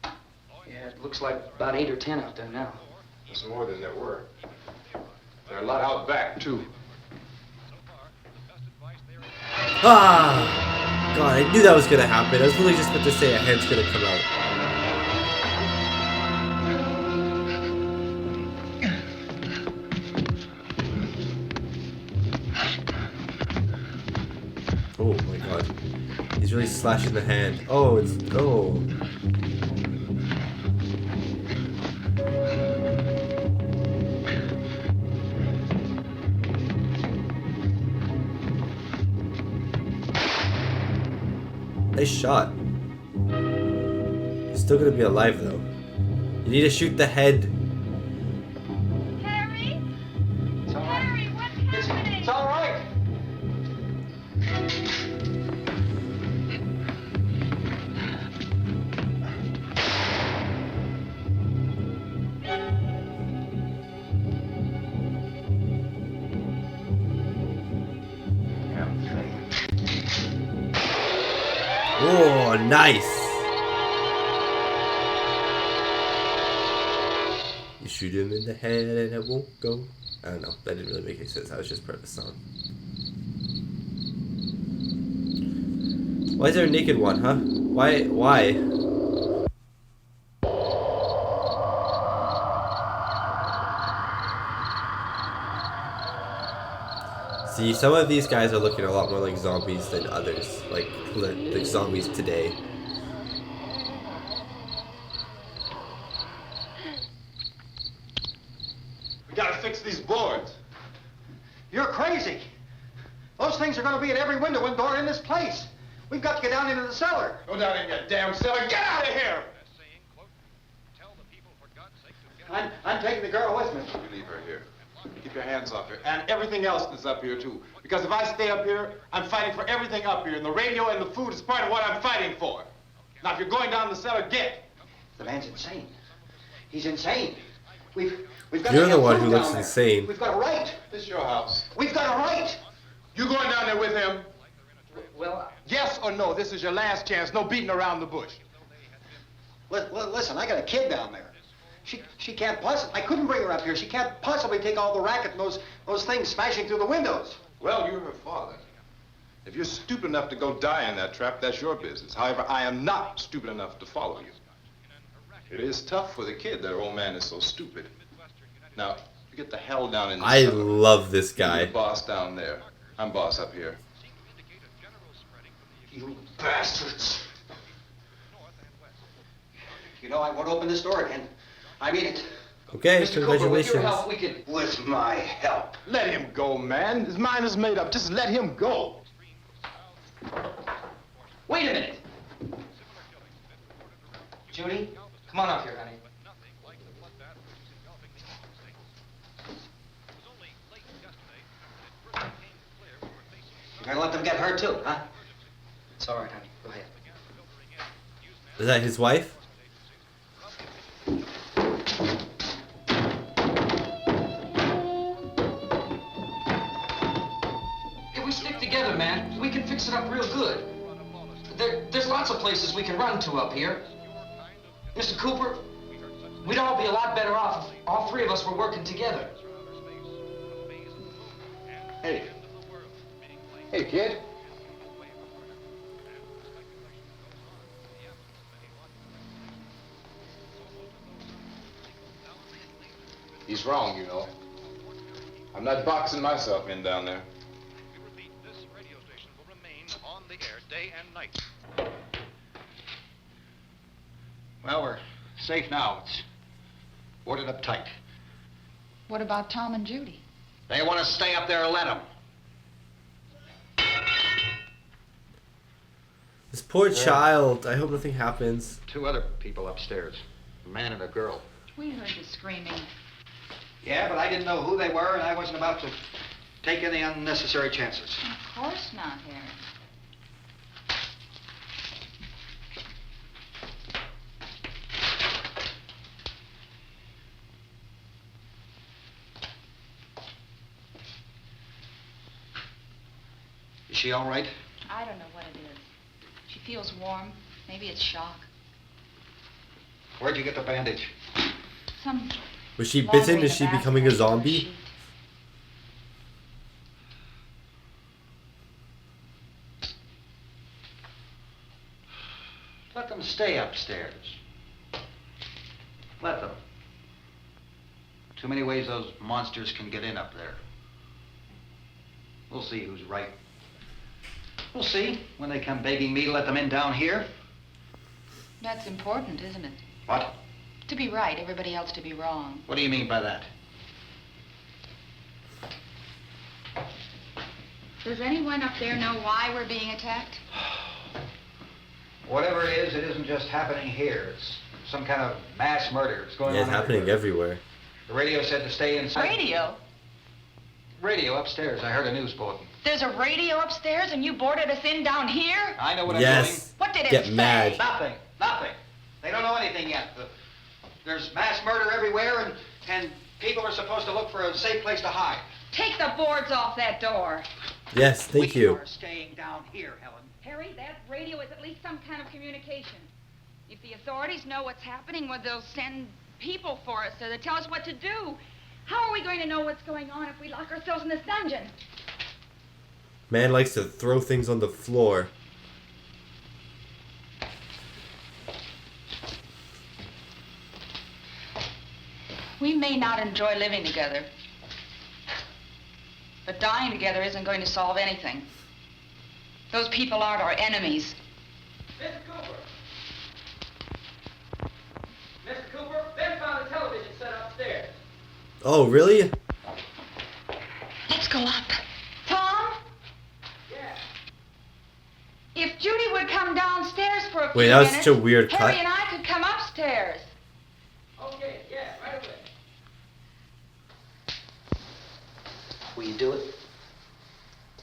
Yeah, it looks like about 8 or 10 out there now. There's more than there were. There are a lot out back, too. Ah! God, I knew that was gonna happen. I was literally just about to say a hand's gonna come out. Oh my god. He's really slashing the hand. Oh, it's... Oh. Nice shot. He's still gonna be alive though. You need to shoot the head. Harry? It's all right. Harry, what's happening? It's all right. Oh, nice. You shoot him in the head and it won't go. I don't know. That didn't really make any sense. That was just part of the song. Why is there a naked one, huh? Why? See, some of these guys are looking a lot more like zombies than others. Like zombies today. We gotta fix these boards. You're crazy. Those things are going to be at every window and door in this place. We've got to get down into the cellar. Go down in your damn cellar. Get out of here! I'm taking the girl with me. You leave her here. Keep your hands off her. And everything else that's up here, too. Because if I stay up here, I'm fighting for everything up here. And the radio and the food is part of what I'm fighting for. Now, if you're going down the cellar, get. The man's insane. He's insane. We've got You're to the have one food who down looks there. insane. We've got a right. This is your house. We've got a right. You going down there with him? Well, Yes or no? This is your last chance. No beating around the bush. Listen, I got a kid down there. She can't possibly. I couldn't bring her up here. She can't possibly take all the racket and those things smashing through the windows. Well, you're her father. If you're stupid enough to go die in that trap, that's your business. However, I am not stupid enough to follow you. It is tough for the kid that her old man is so stupid. Now, you get the hell down in the I cellar. love this You're guy. the boss down there. I'm boss up here. You bastards. You know, I won't open this door again. I mean it. Okay, Mr. Cooper, with your congratulations. help, we could... With my help. Let him go, man. His mind is made up. Just let him go. Wait a minute. Judy, come on up here, honey. You're gonna let them get hurt too, huh? It's all right, honey. Go ahead. Is that his wife? If we stick together, man, we can fix it up real good. There's lots of places we can run to up here. Mr. Cooper, we'd all be a lot better off if all three of us were working together. Hey. Hey, kid. He's wrong, you know. I'm not boxing myself in down there. We repeat, this radio station will remain on the air day and night. Well, we're safe now. It's boarded up tight. What about Tom and Judy? They want to stay up there, let them. This poor child. I hope nothing happens. Two other people upstairs, a man and a girl. We heard you screaming. Yeah, but I didn't know who they were, and I wasn't about to take any unnecessary chances. Of course not, Harry. Is she all right? I don't know what it is. She feels warm. Maybe it's shock. Where'd you get the bandage? Some Was she laundry bitten? in Is the she bathroom becoming a under the zombie? sheet. Let them stay upstairs. Let them. Too many ways those monsters can get in up there. We'll see who's right. We'll see when they come begging me to let them in down here. That's important, isn't it? What? To be right, everybody else to be wrong. What do you mean by that? Does anyone up there know why we're being attacked? Whatever it isn't just happening here. It's some kind of mass murder. It's going Yeah, on it's happening everywhere. everywhere. The radio said to stay inside. Radio? Radio upstairs. I heard a news bulletin. There's a radio upstairs and you boarded us in down here? I know what I'm Yes. What did it Get say? mad. doing. Nothing. They don't know anything yet. There's mass murder everywhere, and people are supposed to look for a safe place to hide. Take the boards off that door. Yes, thank you. We are staying down here, Helen. Harry, that radio is at least some kind of communication. If the authorities know what's happening, well, they'll send people for us to tell us what to do. How are we going to know what's going on if we lock ourselves in this dungeon? Man likes to throw things on the floor. We may not enjoy living together, but dying together isn't going to solve anything. Those people aren't our enemies. Mr. Cooper! Mr. Cooper, Ben found a television set upstairs. Oh, really? Let's go up. Tom? Yeah. If Judy would come downstairs for a few Wait, that was minutes, such a weird Harry cut. and I could come upstairs. Okay, yeah, right away. Will you do it?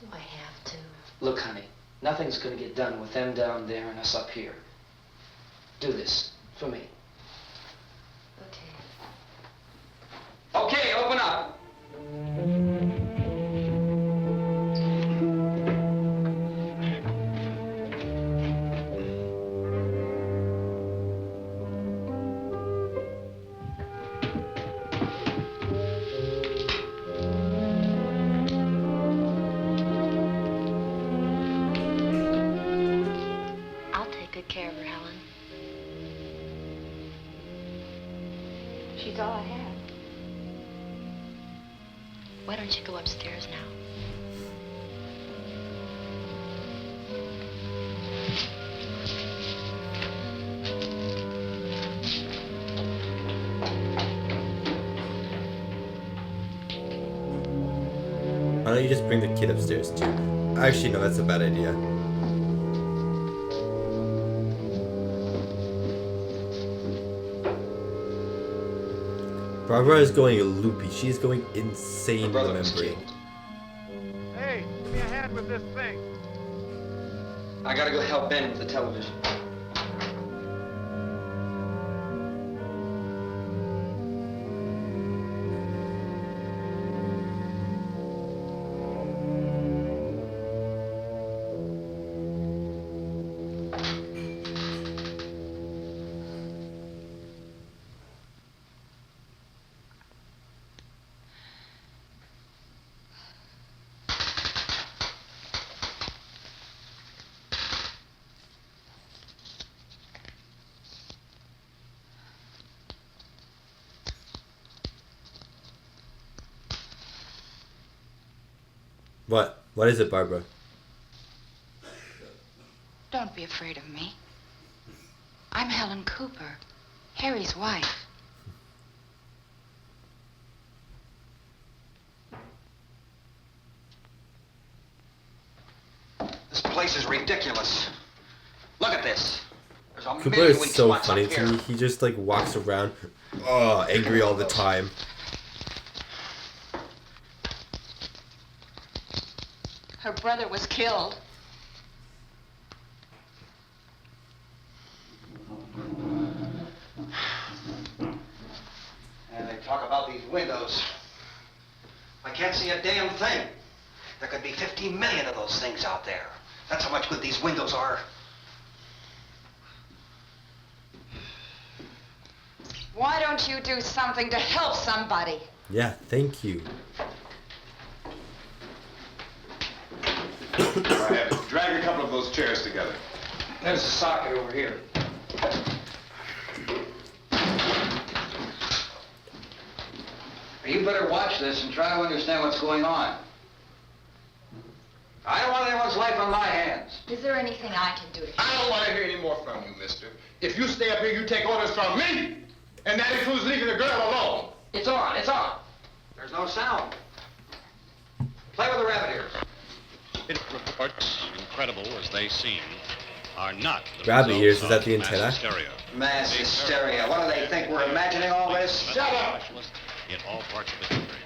Do I have to? Look, honey, nothing's gonna get done with them down there and us up here. Do this for me. She's all I have. Why don't you go upstairs now? Why don't you just bring the kid upstairs too? Actually, no, that's a bad idea. Barbara is going loopy. She's going insane remembering. Hey, give me a hand with this thing. I gotta go help Ben with the television. What? What is it, Barbara? Don't be afraid of me. I'm Helen Cooper, Harry's wife. This place is ridiculous. Look at this. There's a Cooper million is weak so spots funny up to here. me. He just like walks around, angry all the time. Her brother was killed. And they talk about these windows. I can't see a damn thing. There could be 15 million of those things out there. That's how much good these windows are. Why don't you do something to help somebody? Yeah, thank you. Go ahead. Drag a couple of those chairs together. There's a socket over here. You better watch this and try to understand what's going on. I don't want anyone's life on my hands. Is there anything I can do to I don't want to hear any more from you, mister. If you stay up here, you take orders from me. And that includes leaving the girl alone. It's on, it's on. There's no sound. Play with the rabbit ears. Reports, incredible as they seem, are not the Rabbit results ears, is that of the mass antenna? hysteria. Mass hysteria. What do they think? We're imagining all this? Shut up! In all parts of the country.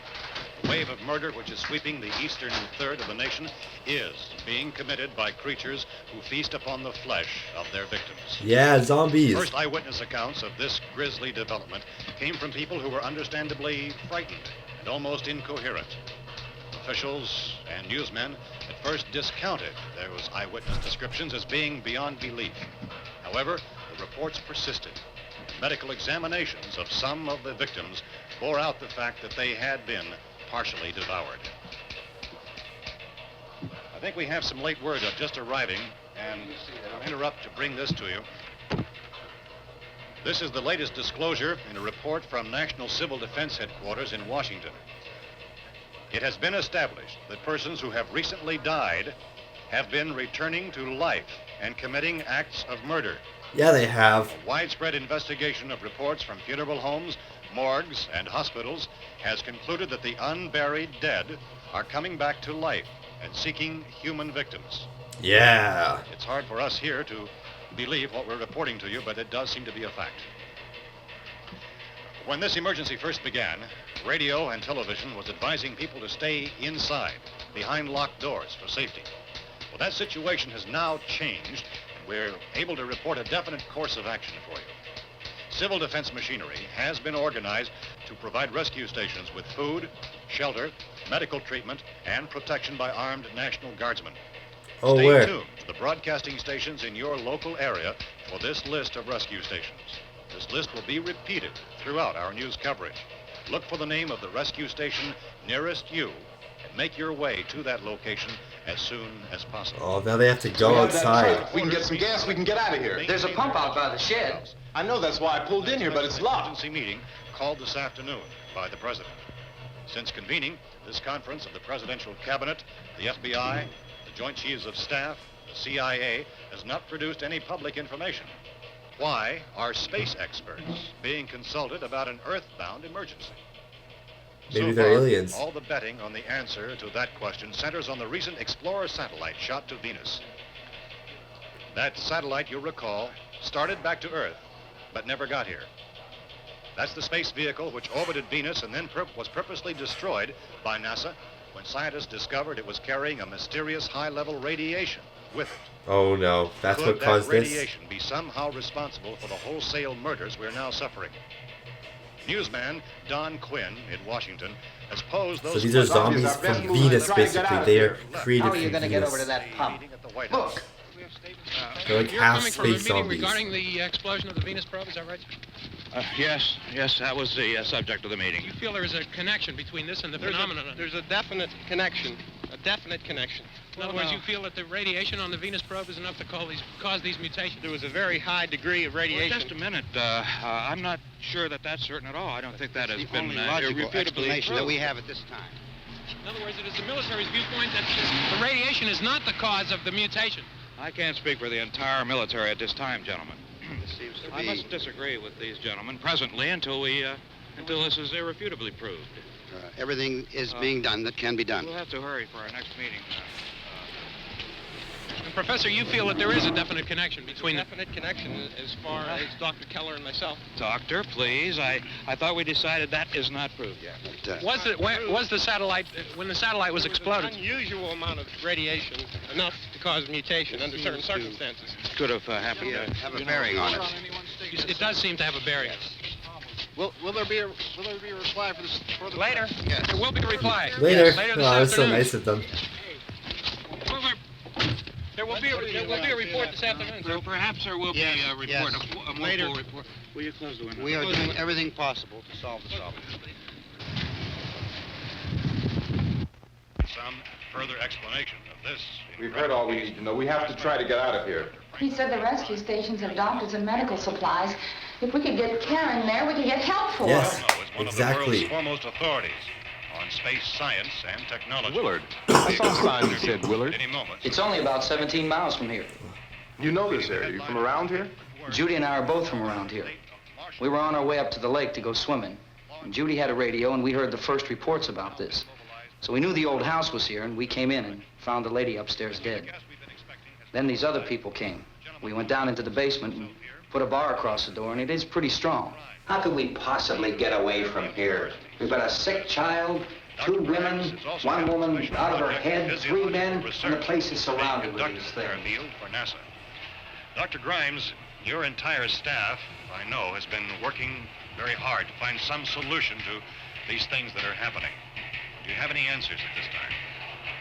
The wave of murder which is sweeping the eastern third of the nation is being committed by creatures who feast upon the flesh of their victims. Yeah, zombies. First eyewitness accounts of this grisly development came from people who were understandably frightened and almost incoherent. Officials and newsmen at first discounted those eyewitness descriptions as being beyond belief. However, the reports persisted. Medical examinations of some of the victims bore out the fact that they had been partially devoured. I think we have some late word just arriving, and I'll interrupt to bring this to you. This is the latest disclosure in a report from National Civil Defense Headquarters in Washington. It has been established that persons who have recently died have been returning to life and committing acts of murder. Yeah, they have. A widespread investigation of reports from funeral homes, morgues, and hospitals has concluded that the unburied dead are coming back to life and seeking human victims. Yeah. It's hard for us here to believe what we're reporting to you, but it does seem to be a fact. When this emergency first began, radio and television was advising people to stay inside, behind locked doors for safety. Well, that situation has now changed, and we're able to report a definite course of action for you. Civil defense machinery has been organized to provide rescue stations with food, shelter, medical treatment, and protection by armed National Guardsmen. Oh, Stay where? tuned to the broadcasting stations in your local area for this list of rescue stations. This list will be repeated throughout our news coverage. Look for the name of the rescue station nearest you and make your way to that location as soon as possible. Oh, now they have to go outside. We can get some gas, we can get out of here. There's a pump out by the shed. I know, that's why I pulled in here, but it's locked. Emergency meeting called this afternoon by the President. Since convening this conference of the Presidential Cabinet, the FBI, the Joint Chiefs of Staff, the CIA has not produced any public information. Why are space experts being consulted about an earthbound emergency? Maybe So they're far, aliens. all the betting on the answer to that question centers on the recent Explorer satellite shot to Venus. That satellite, you'll recall, started back to Earth, but never got here. That's the space vehicle which orbited Venus and then was purposely destroyed by NASA when scientists discovered it was carrying a mysterious high-level radiation with it. Oh no, that's Could what caused that this? radiation be somehow responsible for the wholesale murders we're now suffering? Newsman Don Quinn in Washington has posed those... So these are zombies Our best from move is Venus, try to get basically. out of They here. are created How are you from going to get over Venus. to that pump? Meeting at the White House. Look, They're like You're half coming from a space meeting zombies. regarding the explosion of the Venus probe, is that right? Yes, that was the subject of the meeting. You feel there is a connection between this and the phenomenon? There's a definite connection. A definite connection. In other words, you feel that the radiation on the Venus probe is enough to cause these mutations? There was a very high degree of Well, radiation. just a minute. I'm not sure that that's certain at all. I don't think that has been only logical irrefutably explanation that proved. we have at this time. In other words, it is the military's viewpoint that the radiation is not the cause of the mutation. I can't speak for the entire military at this time, gentlemen. This seems to I must disagree with these gentlemen presently until this is irrefutably proved. Everything is being done that can be done. We'll have to hurry for our next meeting. And Professor, you feel that there is a definite connection between the... Definite connection as far as Dr. Keller and myself. Doctor, please. I thought we decided that is not proved yet. But, Was the satellite, when the satellite was exploded? An unusual amount of radiation, enough to cause mutation under certain circumstances. Could have happened. have a bearing on it. It does seem to have a bearing. Will there be a reply for the Later. Yes. There will be a reply. Later. Yes, later Oh, this that was so afternoon. nice of them. There will be a report this afternoon, sir. Well, perhaps there will Yes, be a report, yes. a more Later. full report. Will you close the window? We are doing everything possible to solve the problem. Some further explanation of this. We've heard all we need to know. We have to try to get out of here. He said the rescue stations have doctors and medical supplies. If we could get care in there, we could get help for Yes. her. Well, is one exactly. of the world's foremost authorities on space science and technology. Willard. I saw signs that said Willard. Any moment. It's only about 17 miles from here. You know this area. You from around here? Judy and I are both from around here. We were on our way up to the lake to go swimming. And Judy had a radio, and we heard the first reports about this. So we knew the old house was here, and we came in and found the lady upstairs dead. Then these other people came. We went down into the basement and put a bar across the door, and it is pretty strong. How could we possibly get away from here? We've got a sick child, 2 women, 1 woman out of her head, 3 men, and the place is surrounded with these things. Field for NASA. Dr. Grimes, your entire staff, I know, has been working very hard to find some solution to these things that are happening. Do you have any answers at this time?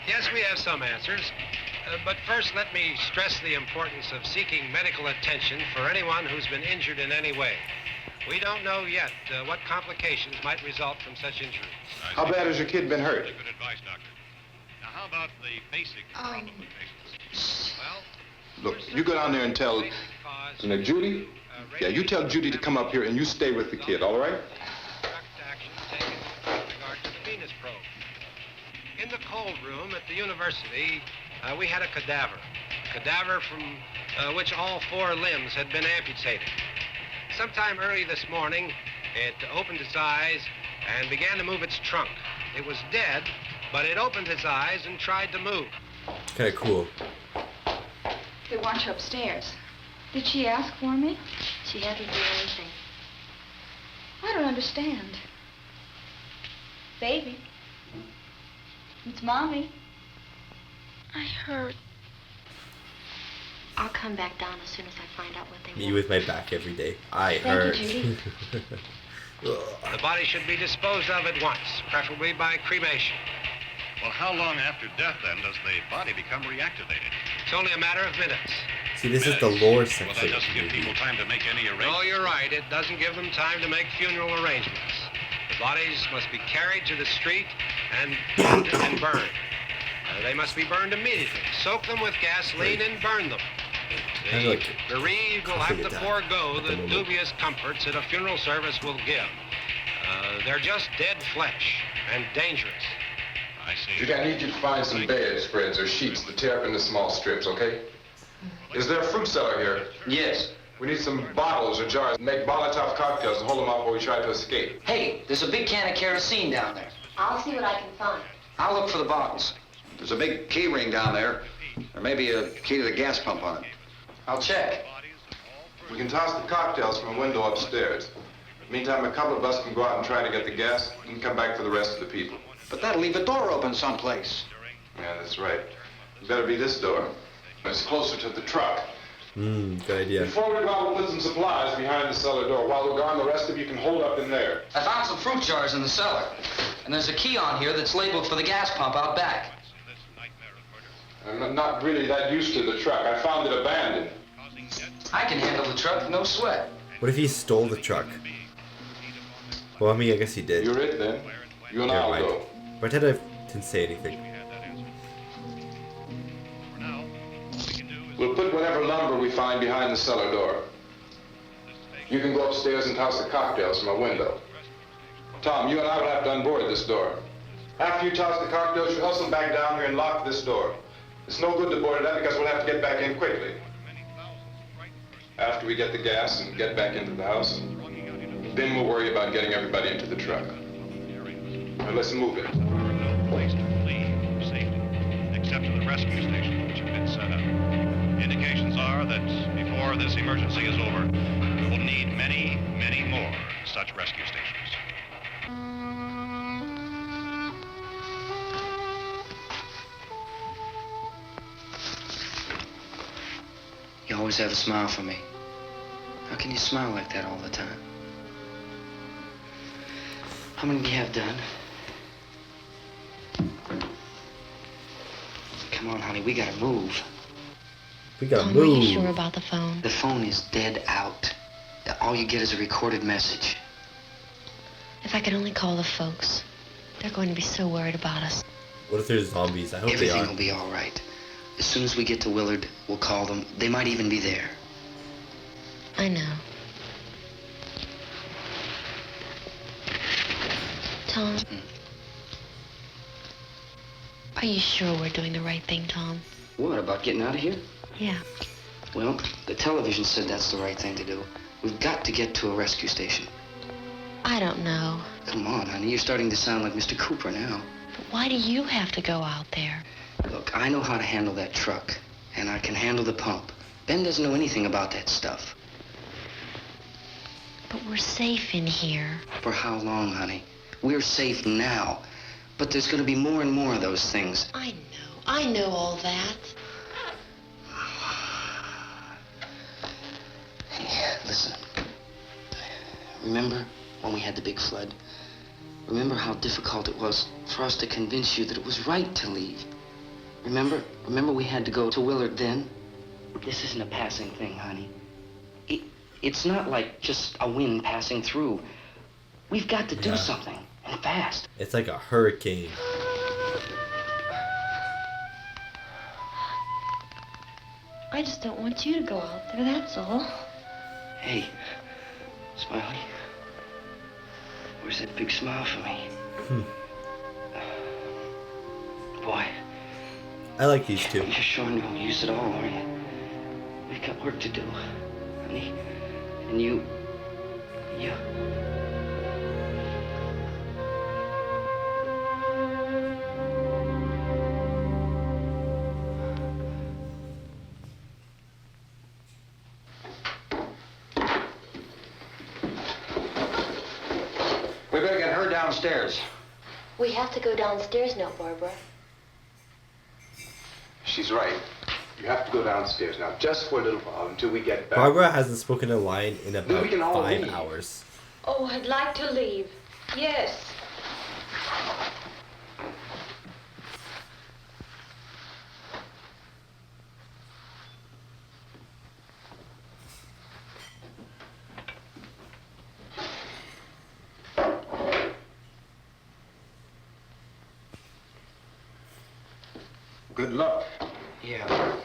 Yes, we have some answers. But first, let me stress the importance of seeking medical attention for anyone who's been injured in any way. We don't know yet what complications might result from such injuries. How bad has your kid been hurt? Really good advice, Doctor. Now, how about the basic problem with patients? Well, Look, you go down there and tell... Now, Judy? Yeah, you tell Judy to come up here and you stay with the kid, all right? Action taken with regard to the Venus probe. In the cold room at the university, we had a cadaver from which all 4 limbs had been amputated. Sometime early this morning, it opened its eyes and began to move its trunk. It was dead, but it opened its eyes and tried to move. Kind of cool. They want you upstairs. Did she ask for me? She hasn't done anything. I don't understand. Baby. It's Mommy. I heard. I'll come back down as soon as I find out what they Me want. with my back every day. I Thank you, hurt. Judy. The body should be disposed of at once, preferably by cremation. well, how long after death, then, does the body become reactivated? It's only a matter of minutes. See, this is the lore Well, section. that doesn't give people time to make any No, arrangements. you're right. It doesn't give them time to make funeral arrangements. The bodies must be carried to the street and burned. They must be burned immediately. Soak them with gasoline and burn them. I The like bereaved will coughing have to attack forego at the the moment. dubious comforts that a funeral service will give. They're just dead flesh and dangerous. I see. Judy, I need you to find some bedspreads or sheets to tear up into small strips, okay? Is there a fruit cellar here? Yes. We need some bottles or jars to make Molotov cocktails and hold them up while we try to escape. Hey, there's a big can of kerosene down there. I'll see what I can find. I'll look for the bottles. There's a big key ring down there. There may be a key to the gas pump on it. I'll check. We can toss the cocktails from a window upstairs. Meantime, a couple of us can go out and try to get the gas and come back for the rest of the people. But that'll leave a door open someplace. Yeah, that's right. It better be this door. It's closer to the truck. Good idea. Before we go out, we'll put some supplies behind the cellar door. While we're gone, the rest of you can hold up in there. I found some fruit jars in the cellar. And there's a key on here that's labeled for the gas pump out back. I'm not really that used to the truck. I found it abandoned. I can handle the truck, no sweat. What if he stole the truck? Well, I mean, I guess he did. You're it then. You and Never I'll mind. go. Pretend I didn't say anything. We'll put whatever lumber we find behind the cellar door. You can go upstairs and toss the cocktails from a window. Tom, you and I will have to unboard this door. After you toss the cocktails, you hustle back down here and lock this door. It's no good to board it up because we'll have to get back in quickly. After we get the gas and get back into the house, then we'll worry about getting everybody into the truck. Now let's move it. No place to flee for safety, except to the rescue station which have been set up. Indications are that before this emergency is over, we will need many, many more such rescue stations. You always have a smile for me. How can you smile like that all the time? How many do you have done? Come on, honey, we gotta move. We gotta Tom, move. are you sure about the phone? The phone is dead out. All you get is a recorded message. If I could only call the folks. They're going to be so worried about us. What if there's zombies? I hope they Everything are. will be all right. As soon as we get to Willard, we'll call them. They might even be there. I know. Tom? Are you sure we're doing the right thing, Tom? What, about getting out of here? Yeah. Well, the television said that's the right thing to do. We've got to get to a rescue station. I don't know. Come on, honey, you're starting to sound like Mr. Cooper now. But why do you have to go out there? Look, I know how to handle that truck, and I can handle the pump. Ben doesn't know anything about that stuff. But we're safe in here. For how long, honey? We're safe now. But there's going to be more and more of those things. I know all that. Hey, listen. Remember when we had the big flood? Remember how difficult it was for us to convince you that it was right to leave? Remember we had to go to Willard then? This isn't a passing thing, honey. It's not like just a wind passing through. We've got to do something, and fast. It's like a hurricane. I just don't want you to go out there, that's all. Hey, Smiley. Where's that big smile for me? Boy. I like these two. You're showing no use at all, are you? We've got work to do, honey. And you... We better get her downstairs. We have to go downstairs now, Barbara. She's right. You have to go downstairs now, just for a little while, until we get back. Barbara hasn't spoken a line in about we can all 5 leave. hours. Oh, I'd like to leave. Yes. Good luck. Yeah.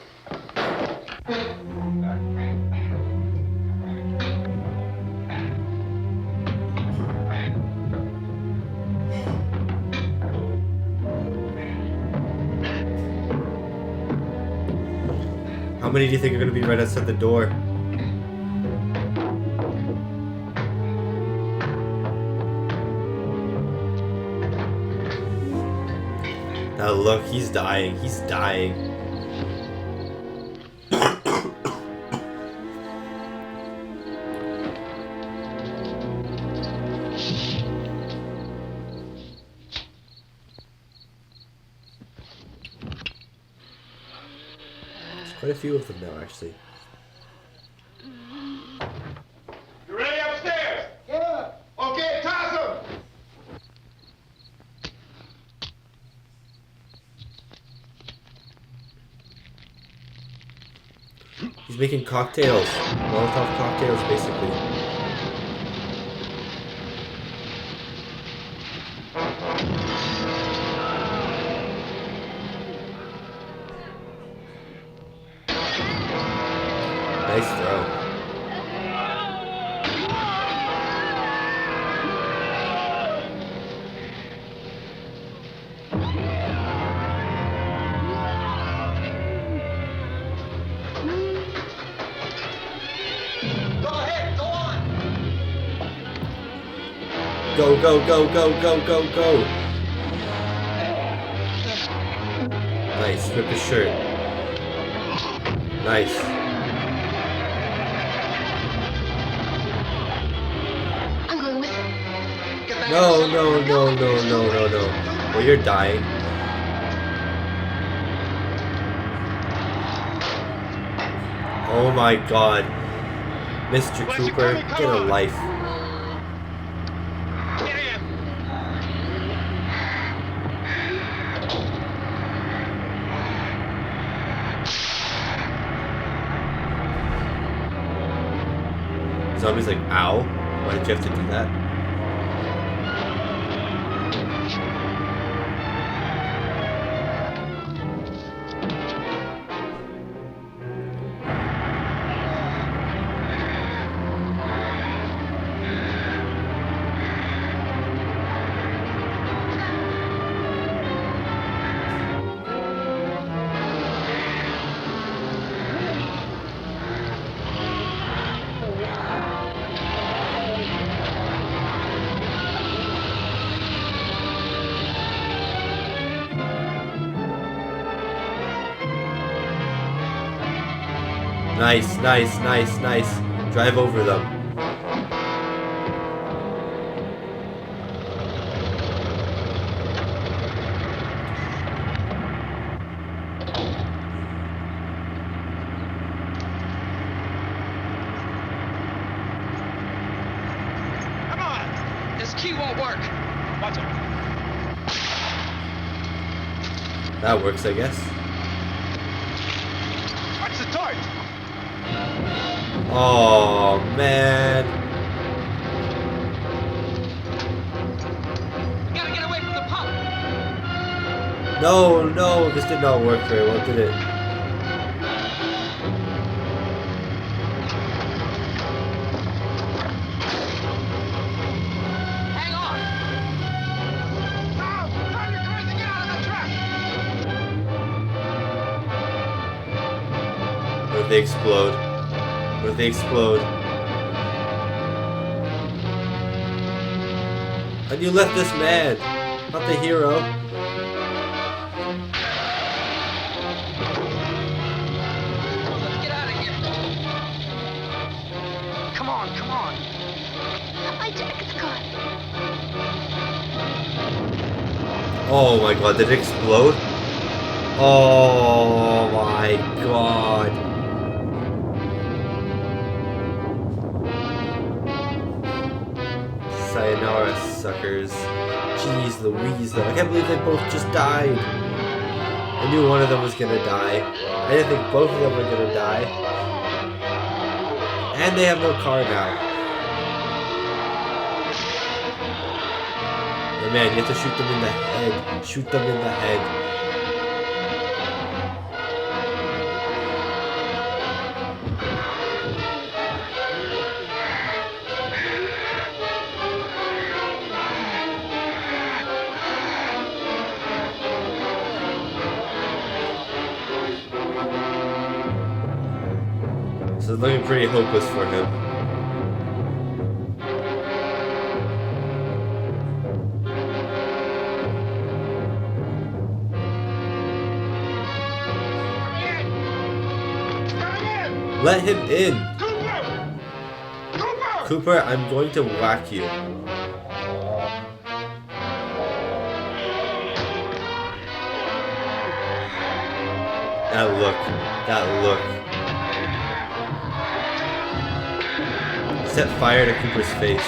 How many do you think are gonna be right outside the door? Now look, he's dying. He's dying. Quite a few of them now, actually. You ready upstairs? Yeah. Okay, toss them. He's making cocktails. Molotov cocktails, basically. Nice throw. Go ahead, go on. Go, go, go, go, go, go, go. Nice. Rip his shirt. Nice. I'm going with him. No, no, no, no, no, no, no. Well, you're dying. Oh my god. Mr. Cooper, get a life. Zombie's like, ow. Why did you have to do that? Nice, nice, nice, nice. Drive over them. Come on! This key won't work. Watch it. That works, I guess. What's the torch? Oh, man. You gotta get away from the pump. No, no, this did not work very well, did it? Hang on. Now, turn your cars and get out of the truck. What if they explode? What if they explode? And you left this man, not the hero. Let's get out of here. Come on, come on. I jacked the car. Oh my god, did it explode? Oh my god. Sayonara, suckers. Jeez Louise, though. I can't believe they both just died. I knew one of them was gonna die. I didn't think both of them were gonna die. And they have no car now. But man, you have to shoot them in the head. Shoot them in the head. So it's looking pretty hopeless for him. Let him in! Cooper! Cooper! Cooper, I'm going to whack you. That look. That look. Set fire to Cooper's face.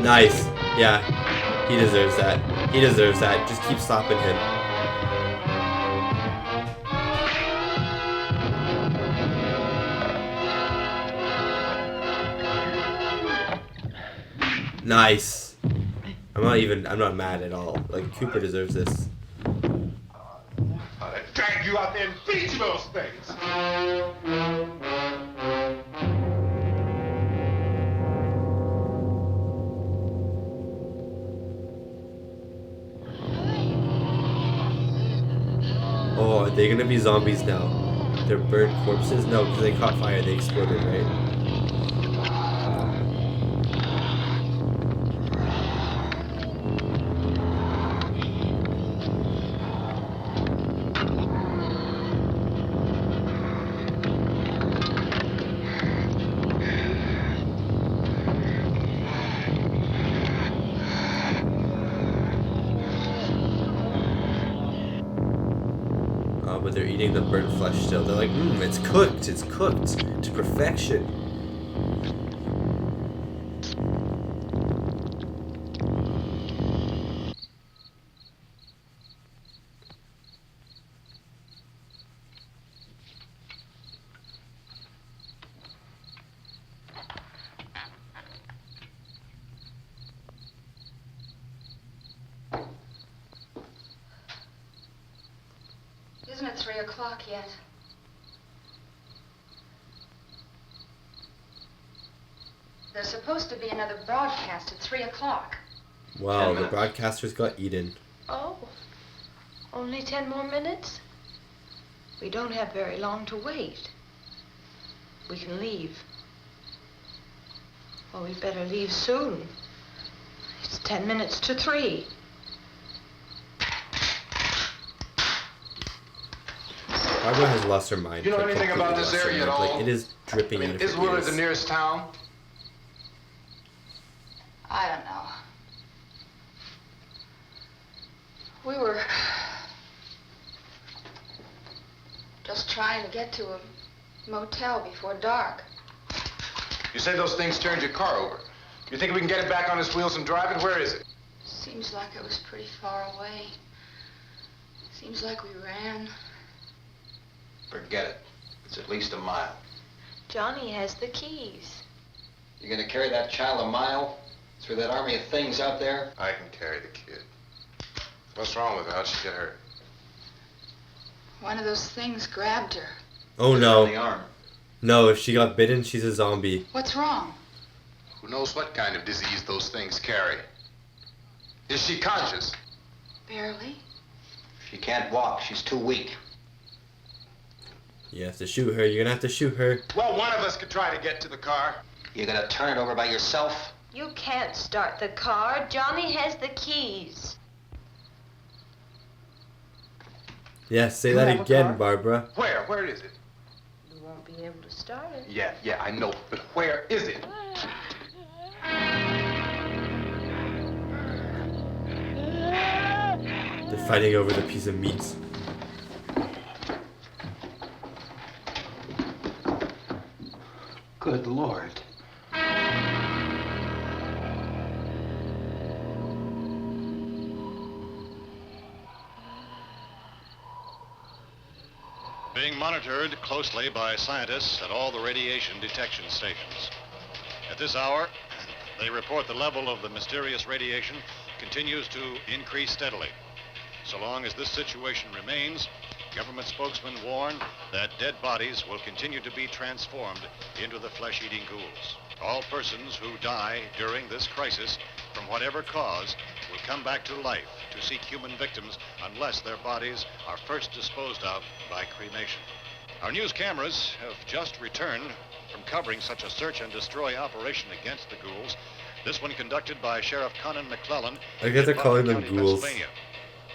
Nice. Yeah. He deserves that. He deserves that. Just keep stopping him. Nice. I'm not mad at all. Like, Cooper deserves this. I'd drag you out there and beat you those things. Oh, are they gonna be zombies now? They're burnt corpses? No, because they caught fire, they exploded, right? But they're eating the burnt flesh still. They're like, it's cooked to perfection. Isn't it 3 o'clock yet? There's supposed to be another broadcast at 3 o'clock. Wow, the broadcasters got eaten. Oh, only 10 more minutes? We don't have very long to wait. We can leave. Well, we'd better leave soon. It's 10 minutes to 3. Barbara has lost her mind. You know like, anything about completely this lost her area at mind. all? Like, it is dripping in is Willard the nearest town? I don't know. We were just trying to get to a motel before dark. You said those things turned your car over. You think we can get it back on its wheels and drive it? Where is it? Seems like it was pretty far away. Seems like we ran. Forget it. It's at least a mile. Johnny has the keys. You're gonna carry that child a mile through that army of things out there? I can carry the kid. What's wrong with her? How'd she get hurt? One of those things grabbed her. Oh On the no. arm. No, if she got bitten, she's a zombie. What's wrong? Who knows what kind of disease those things carry? Is she conscious? Barely. She can't walk. She's too weak. You have to shoot her. You're gonna have to shoot her. Well, one of us could try to get to the car. You're gonna turn it over by yourself? You can't start the car. Johnny has the keys. Yeah, say You that have a again, car? Barbara. Where? Where is it? You won't be able to start it. Yeah, I know. But where is it? They're fighting over the piece of meat. Good Lord. Being monitored closely by scientists at all the radiation detection stations. At this hour, They report the level of the mysterious radiation continues to increase steadily. So long as this situation remains, government spokesmen warn that dead bodies will continue to be transformed into the flesh-eating ghouls. All persons who die during this crisis, from whatever cause, will come back to life to seek human victims unless their bodies are first disposed of by cremation. Our news cameras have just returned from covering such a search and destroy operation against the ghouls. This one conducted by Sheriff Conan McClellan. I guess they're calling them County, ghouls. Pennsylvania.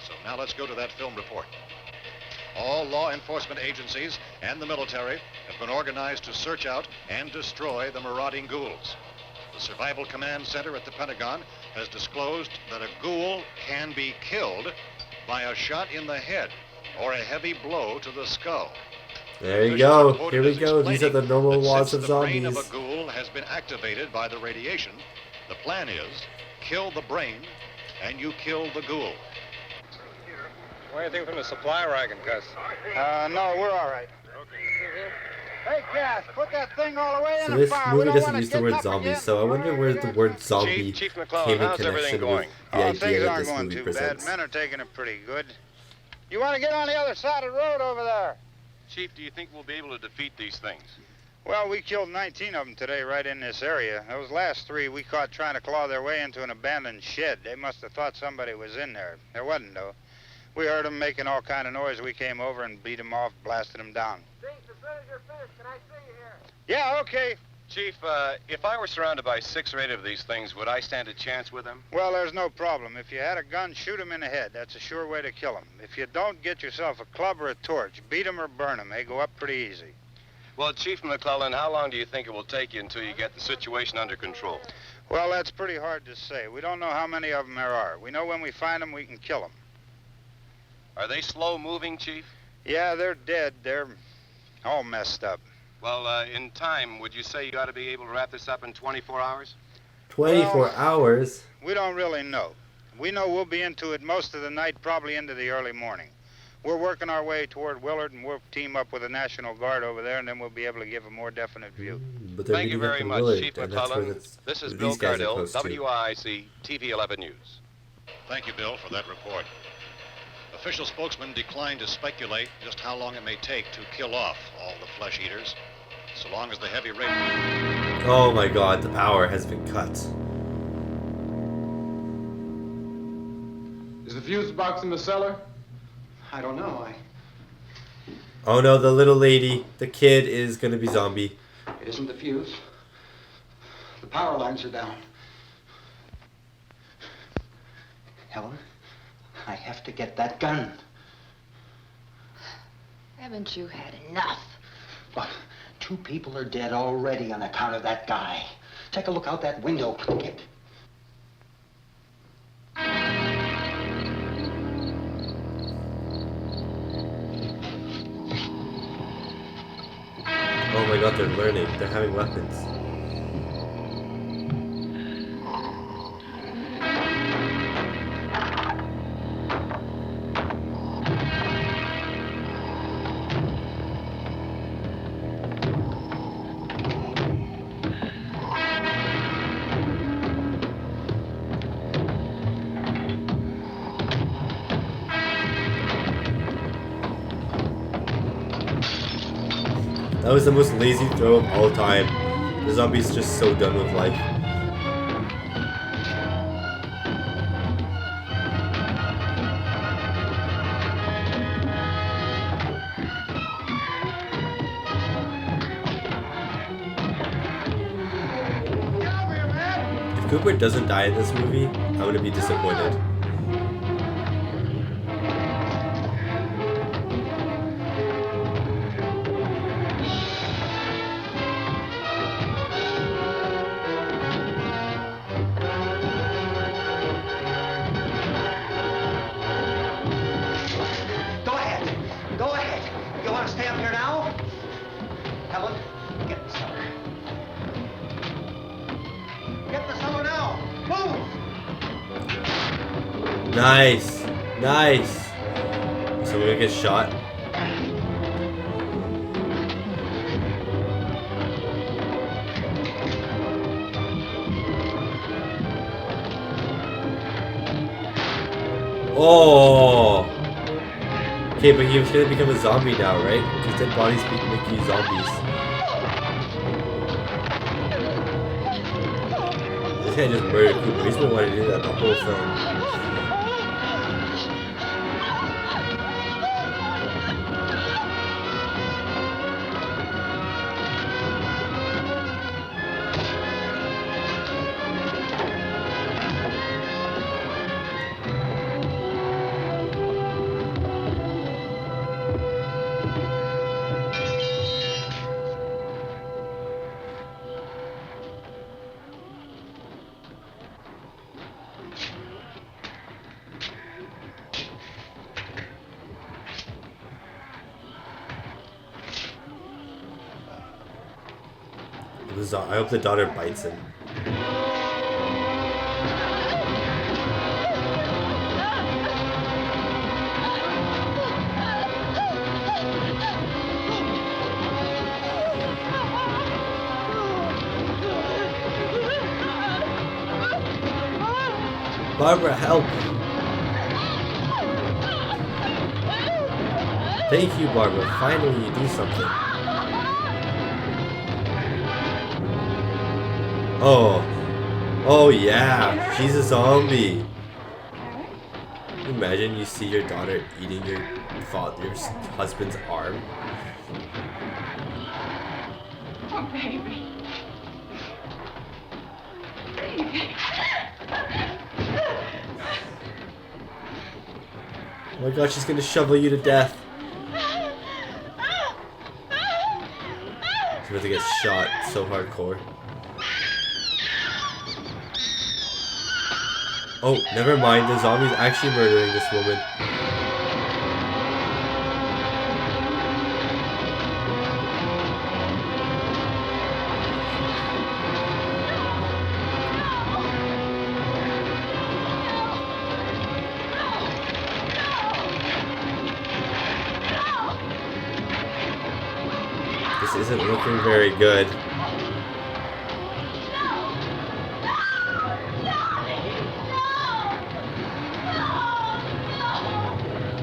So now let's go to that film report. All law enforcement agencies and the military have been organized to search out and destroy the marauding ghouls. The Survival Command Center at the Pentagon has disclosed that a ghoul can be killed by a shot in the head or a heavy blow to the skull. There you go. Here we go. These are the normal laws of The zombies. brain of a ghoul has been activated by the radiation. The plan is kill the brain and you kill the ghoul. What do you think from the supply wagon, Gus? No, we're all right. Hey, Gas, put that thing all the way in So the this fire. We movie don't doesn't wanna use the get word up zombie, again. so I wonder where the word zombie Chief came McClellan, in how's everything connection with going? the Oh, idea things that aren't this going movie too presents. bad. Men are taking it pretty good. You want to get on the other side of the road over there? Chief, do you think we'll be able to defeat these things? Well, we killed 19 of them today right in this area. Those last 3 we caught trying to claw their way into an abandoned shed. They must have thought somebody was in there. There wasn't, though. We heard them making all kind of noise. We came over and beat them off, blasted them down. Thanks, as soon as you're finished, can I see you here? Yeah, okay. Chief, if I were surrounded by 6 or 8 of these things, would I stand a chance with them? Well, there's no problem. If you had a gun, shoot them in the head. That's a sure way to kill them. If you don't, get yourself a club or a torch. Beat them or burn them. They go up pretty easy. Well, Chief McClellan, how long do you think it will take you until you get the situation under control? Well, that's pretty hard to say. We don't know how many of them there are. We know when we find them, we can kill them. Are they slow-moving, Chief? Yeah, they're dead. They're all messed up. Well, in time, would you say you ought to be able to wrap this up in 24 hours? 24 Well, hours? We don't really know. We know we'll be into it most of the night, probably into the early morning. We're working our way toward Willard, and we'll team up with the National Guard over there, and then we'll be able to give a more definite view. But they're Thank you meeting up very in much, Willard, Chief and that's where McClellan. This is where Bill these guys are Gardill, close to. WIC, TV 11 News. Thank you, Bill, for that report. Official spokesman declined to speculate just how long it may take to kill off all the flesh eaters, so long as the heavy rain. Oh my god, the power has been cut. Is the fuse box in the cellar? I don't know. Oh no, the little lady, the kid is gonna be zombie. It isn't the fuse. The power lines are down. Helen, I have to get that gun. Haven't you had enough? But 2 people are dead already on account of that guy. Take a look out that window, kid. Oh my god, they're learning. They're having weapons. That was the most lazy throw of all time. The zombie's just so done with life. If Cooper doesn't die in this movie, I'm gonna be disappointed. Go ahead. Go ahead. You want to stay up here now? Helen, get the cellar. Get the cellar now. Move! Nice! Nice! So we're gonna get shot. Oh. Okay, but he was gonna become a zombie now, right? Because dead bodies make you zombies. This guy just murdered Cooper. He's been wanting to do that the whole film. I hope the daughter bites him. Barbara, help! Thank you, Barbara. Finally, you do something. Oh. Oh, yeah. She's a zombie. Can you imagine you see your daughter eating your husband's arm? Oh, baby. Baby. Oh my god, she's gonna shovel you to death. She's about to get shot so hardcore. Oh, never mind. The zombie's actually murdering this woman. This isn't looking very good.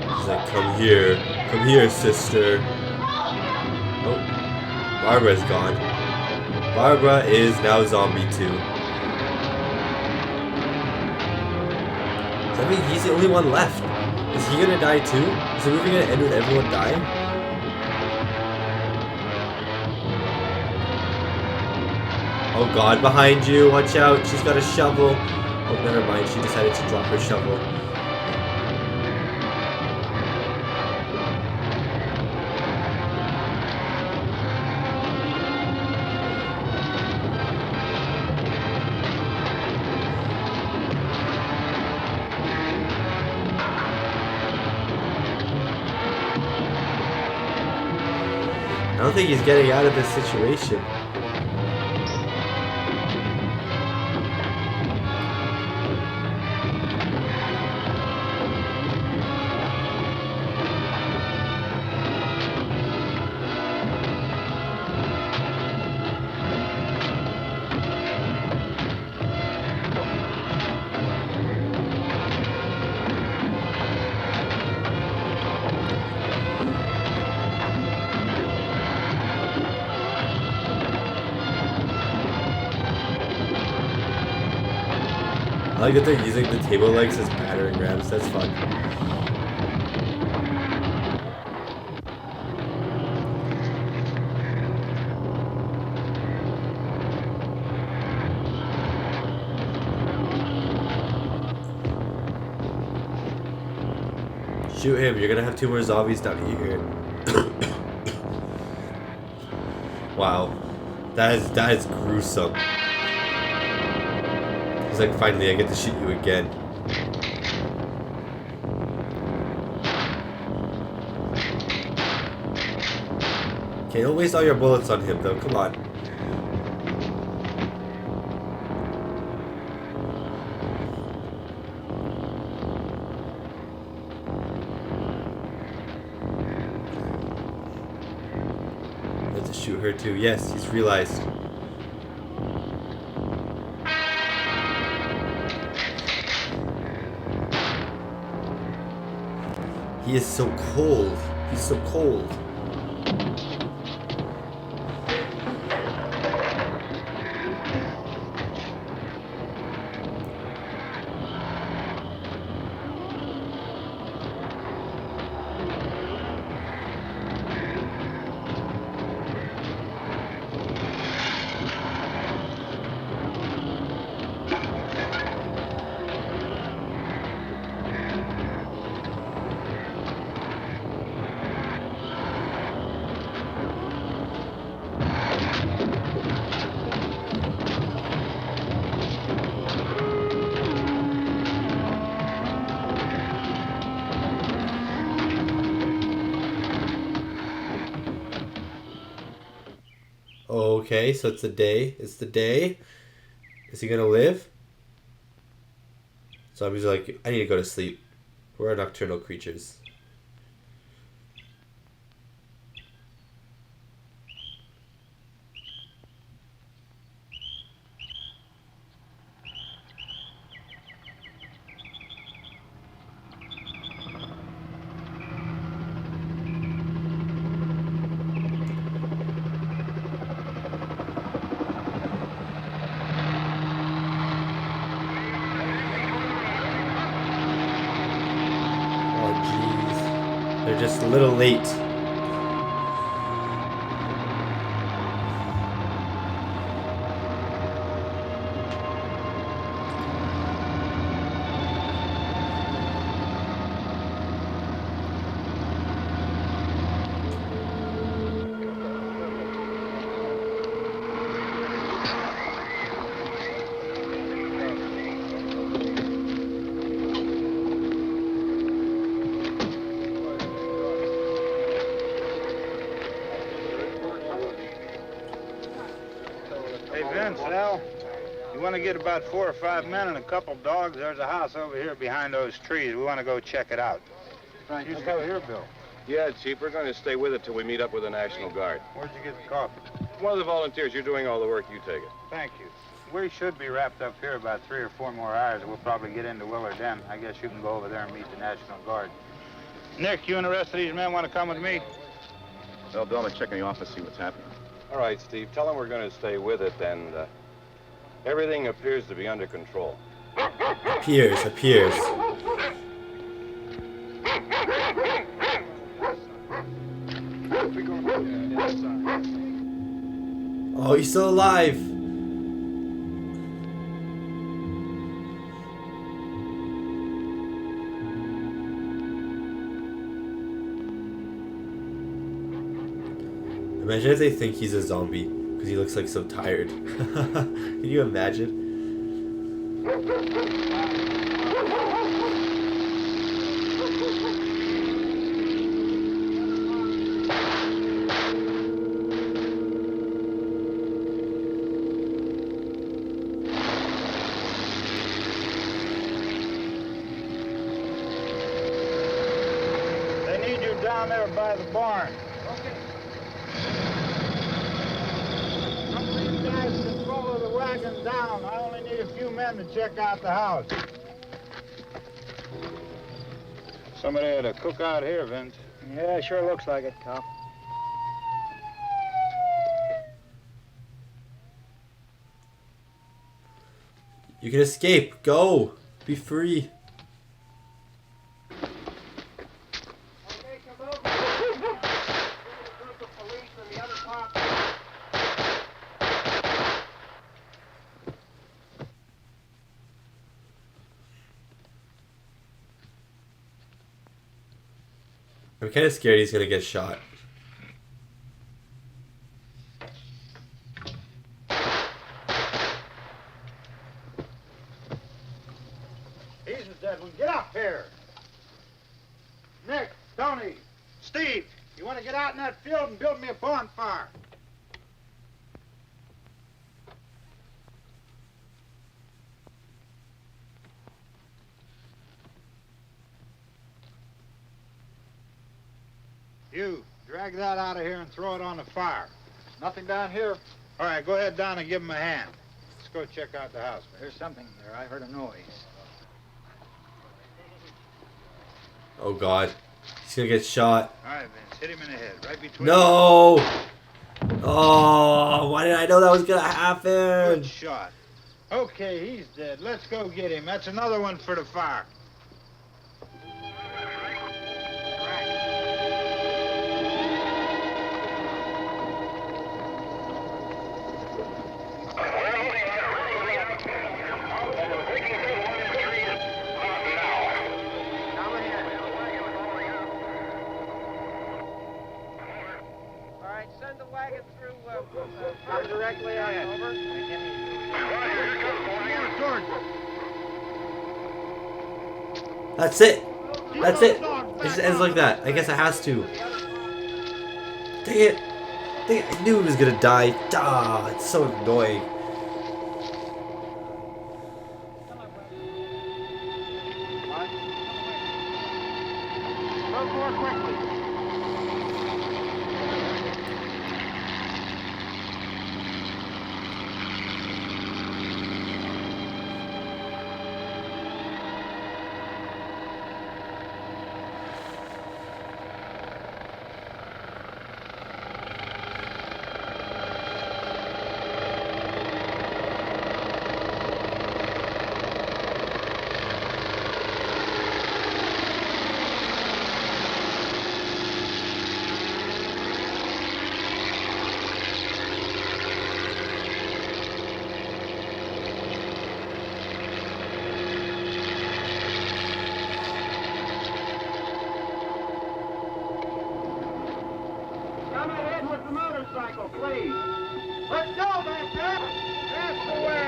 He's like, come here, sister. Oh, Barbara's gone. Barbara is now zombie too. Does that mean he's the only one left? Is he gonna die too? Is the movie gonna end with everyone dying? Oh god, behind you, watch out, she's got a shovel. Oh, never mind, she decided to drop her shovel. I don't think he's getting out of this situation. I like that they're using the table legs as battering rams. That's fun. Shoot him. You're gonna have 2 more zombies down here. Wow. That is gruesome. He's like, finally, I get to shoot you again. Okay, don't waste all your bullets on him, though. Come on. I have to shoot her, too. Yes, he's realized. He is so cold. He's so cold. Okay, so it's the day. It's the day. Is he gonna live? Zombies are like, I need to go to sleep. We're nocturnal creatures. They're just a little late. Al, you want to get about 4 or 5 men and a couple dogs? There's a house over here behind those trees. We want to go check it out. Right. You still here, Bill? Yeah, Chief, we're going to stay with it till we meet up with the National Guard. Where'd you get the coffee? One of the volunteers. You're doing all the work. You take it. Thank you. We should be wrapped up here about 3 or 4 more hours. We'll probably get into Willard then. I guess you can go over there and meet the National Guard. Nick, you and the rest of these men want to come with me? Well, Bill, I'm going to check in the office, see what's happening. All right, Steve. Tell them we're going to stay with it, and everything appears to be under control. Appears. Oh, he's still alive. Imagine if they think he's a zombie because he looks like so tired. Can you imagine? They need you down there by the barn. Follow the wagon down. I only need a few men to check out the house. Somebody had a cookout here, Vince. Yeah, sure looks like it, Cop. You can escape. Go. Be free. I'm kind of scared he's gonna get shot. He's a dead one. Get up here. Nick, Tony, Steve, you want to get out in that field and build me a bonfire? You, drag that out of here and throw it on the fire. Nothing down here. All right, go ahead down and give him a hand. Let's go check out the house. There's something there. I heard a noise. Oh God. He's gonna get shot. All right, Vince, hit him in the head, right between. No! Oh, why did I know that was gonna happen? Good shot. Okay, he's dead. Let's go get him. That's another one for the fire. Directly out, over. That's it. That's it. It just ends like that. I guess it has to. Dang it. Dang it. I knew he was gonna die. Ah, it's so annoying. Move more quickly. Come ahead with the motorcycle, please. Let's go, Baxter. That's the way.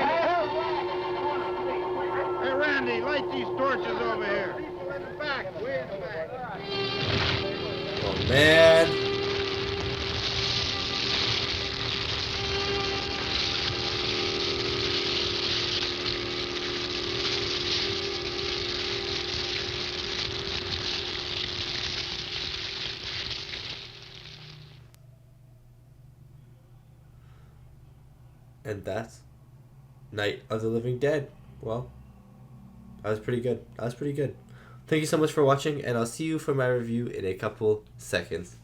Hey, Randy, light these torches over here. People in the back. We're in the back. Oh, man. And that's Night of the Living Dead. Well, that was pretty good. That was pretty good. Thank you so much for watching, and I'll see you for my review in a couple seconds.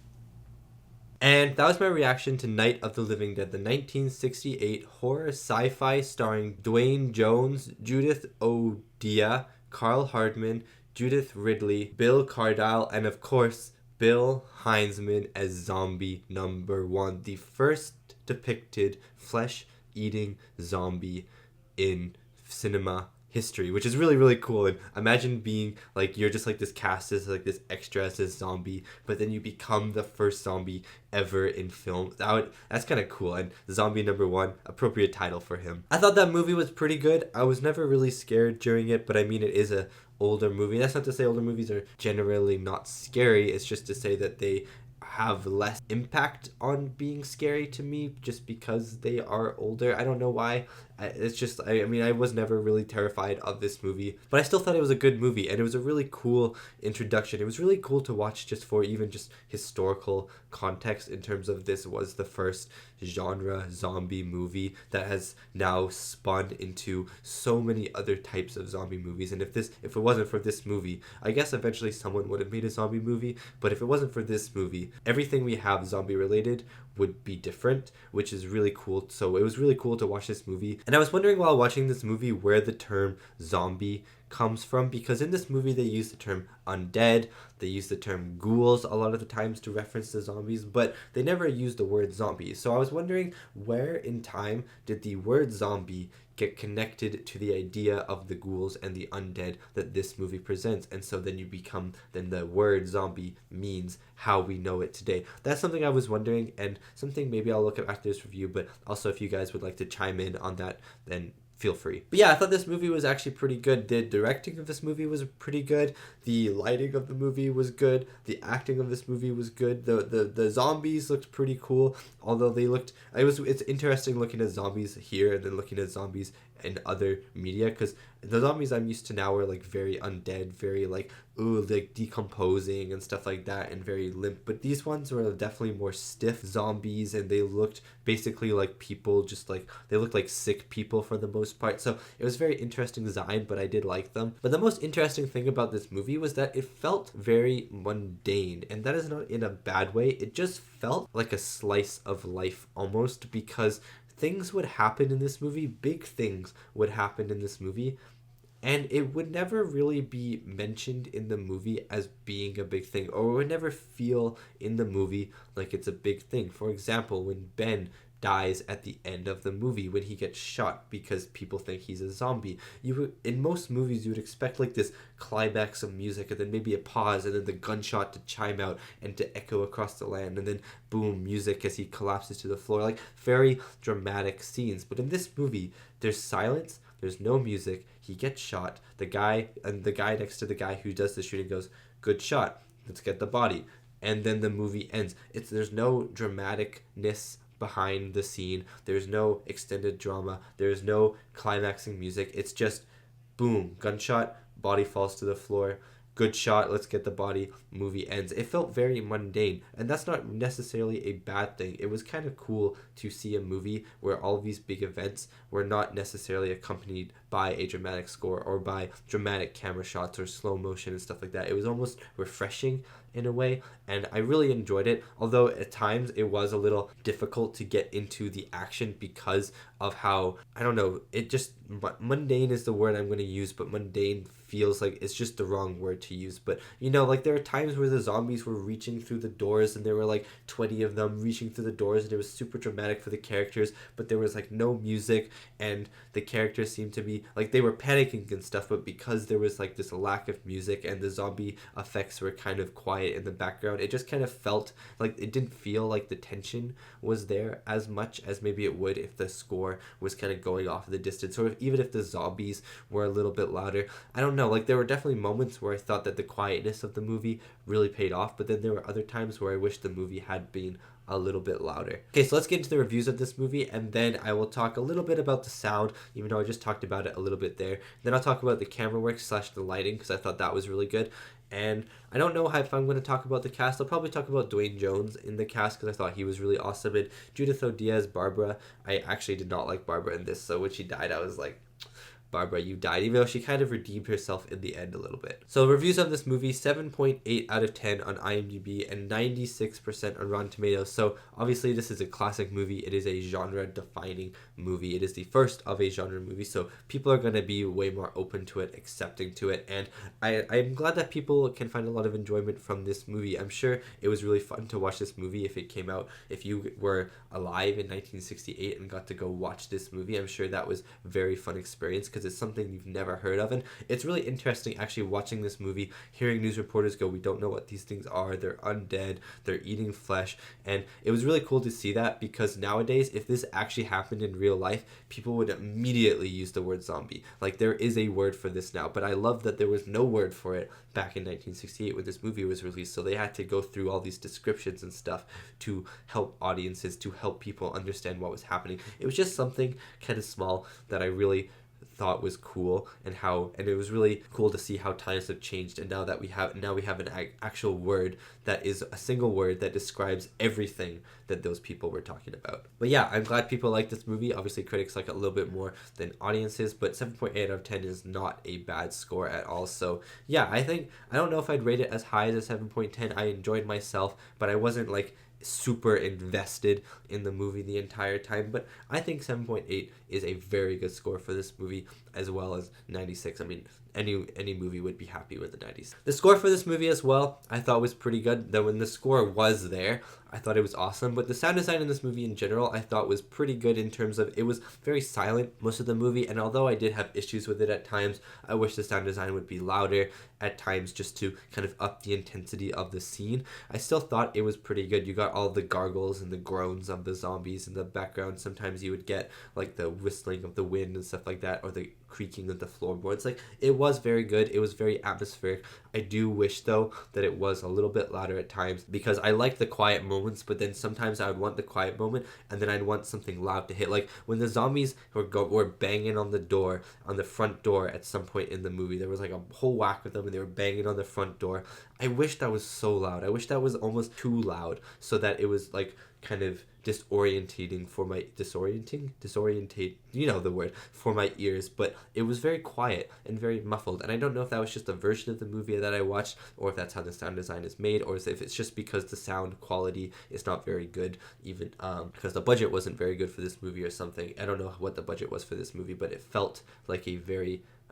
And that was my reaction to Night of the Living Dead, the 1968 horror sci-fi starring Dwayne Jones, Judith O'Dea, Carl Hardman, Judith Ridley, Bill Cardile, and of course, Bill Heinzman as zombie number 1, the first depicted flesh-eating zombie in cinema history, which is really, really cool. And imagine being like, you're just like this cast as like this extra as this zombie, but then you become the first zombie ever in film. That's kind of cool. And zombie number 1, appropriate title for him. I thought that movie was pretty good. I was never really scared during it, but I mean, it is a older movie. That's not to say older movies are generally not scary. It's just to say that they have less impact on being scary to me just because they are older. I don't know why. It's just, I mean, I was never really terrified of this movie, but I still thought it was a good movie, and it was a really cool introduction. It was really cool to watch just for even just historical context in terms of this was the first genre zombie movie that has now spun into so many other types of zombie movies. And if it wasn't for this movie, I guess eventually someone would have made a zombie movie, but if it wasn't for this movie, everything we have zombie related would be different, which is really cool. So it was really cool to watch this movie. And I was wondering while watching this movie where the term zombie comes from, because in this movie they use the term undead, they use the term ghouls a lot of the times to reference the zombies, but they never use the word zombie. So I was wondering where in time did the word zombie get connected to the idea of the ghouls and the undead that this movie presents, and so then the word zombie means how we know it today. That's something I was wondering, and something maybe I'll look at after this review, but also if you guys would like to chime in on that, then feel free. But yeah, I thought this movie was actually pretty good. The directing of this movie was pretty good. The lighting of the movie was good. The acting of this movie was good. The zombies looked pretty cool, although it's interesting looking at zombies here and then looking at zombies in other media, because the zombies I'm used to now are like very undead, very like, ooh, like decomposing and stuff like that, and very limp. But these ones were definitely more stiff zombies, and they looked basically like people, just like they looked like sick people for the most part. So it was very interesting design, but I did like them. But the most interesting thing about this movie was that it felt very mundane, and that is not in a bad way. It just felt like a slice of life almost, because things would happen in this movie, big things would happen in this movie, and it would never really be mentioned in the movie as being a big thing, or it would never feel in the movie like it's a big thing. For example, when Ben dies at the end of the movie, when he gets shot because people think he's a zombie, in most movies you would expect like this climax of music, and then maybe a pause, and then the gunshot to chime out and to echo across the land, and then boom, music as he collapses to the floor, like very dramatic scenes. But in this movie, there's silence, there's no music, he gets shot, the guy next to the guy who does the shooting goes, "Good shot, let's get the body," and then the movie ends. There's no dramaticness behind the scene, there's no extended drama, there's no climaxing music. It's just boom, gunshot, body falls to the floor, good shot, let's get the body, movie ends. It felt very mundane, and that's not necessarily a bad thing. It was kind of cool to see a movie where all these big events were not necessarily accompanied by a dramatic score or by dramatic camera shots or slow motion and stuff like that. It was almost refreshing in a way, and I really enjoyed it, although at times it was a little difficult to get into the action because of how, I don't know, it just, mundane is the word I'm going to use, but mundane feels like it's just the wrong word to use. But you know, like there are times where the zombies were reaching through the doors, and there were like 20 of them reaching through the doors, and it was super dramatic for the characters, but there was like no music, and the characters seemed to be like, they were panicking and stuff, but because there was like this lack of music and the zombie effects were kind of quiet in the background, it just kind of felt like it didn't feel like the tension was there as much as maybe it would if the score was kind of going off in the distance, or even if the zombies were a little bit louder. I don't know, like there were definitely moments where I thought that the quietness of the movie really paid off, but then there were other times where I wish the movie had been a little bit louder. Okay, so let's get into the reviews of this movie, and then I will talk a little bit about the sound, even though I just talked about it a little bit there. Then I'll talk about the camera work / the lighting, because I thought that was really good. And I don't know if I'm going to talk about the cast. I'll probably talk about Dwayne Jones in the cast, because I thought he was really awesome. And Judith O'Diaz, Barbara, I actually did not like Barbara in this, so when she died, I was like, Barbara, you died, even though she kind of redeemed herself in the end a little bit. So reviews of this movie, 7.8 out of 10 on IMDb and 96% on Rotten Tomatoes. So obviously this is a classic movie. It is a genre-defining movie. It is the first of a genre movie, so people are going to be way more open to it, accepting to it, and I'm glad that people can find a lot of enjoyment from this movie. I'm sure it was really fun to watch this movie if it came out, if you were alive in 1968 and got to go watch this movie. I'm sure that was a very fun experience, because it's something you've never heard of, and it's really interesting actually watching this movie, hearing news reporters go, we don't know what these things are, they're undead, they're eating flesh, and it was really cool to see that, because nowadays if this actually happened in real life, people would immediately use the word zombie. Like there is a word for this now, but I love that there was no word for it back in 1968 when this movie was released, so they had to go through all these descriptions and stuff to help audiences, to help people understand what was happening. It was just something kind of small that I really thought was cool, and it was really cool to see how times have changed, and now we have an actual word that is a single word that describes everything that those people were talking about. But yeah, I'm glad people like this movie. Obviously critics like it a little bit more than audiences, but 7.8 out of 10 is not a bad score at all. So yeah, I don't know if I'd rate it as high as a 7.10. I enjoyed myself, but I wasn't like super invested in the movie the entire time. But I think 7.8 is a very good score for this movie, as well as 96. I mean, any movie would be happy with the 90s. The score for this movie as well, I thought was pretty good. That when the score was there, I thought it was awesome. But the sound design in this movie in general, I thought was pretty good in terms of it was very silent most of the movie. And although I did have issues with it at times, I wish the sound design would be louder at times just to kind of up the intensity of the scene. I still thought it was pretty good. You got all the gargles and the groans of the zombies in the background. Sometimes you would get like the whistling of the wind and stuff like that, or the creaking of the floorboards. Like, it was very good. It was very atmospheric. I do wish, though, that it was a little bit louder at times, because I like the quiet moments, but then sometimes I would want the quiet moment, and then I'd want something loud to hit. Like, when the zombies were banging on the front door at some point in the movie. There was like a whole whack of them, and they were banging on the front door. I wish that was so loud. I wish that was almost too loud, so that it was like kind of disorientating for my disorientate, you know the word, for my ears. But it was very quiet and very muffled, and I don't know if that was just a version of the movie that I watched, or if that's how the sound design is made, or if it's just because the sound quality is not very good, even because the budget wasn't very good for this movie or something. I don't know what the budget was for this movie, but it felt like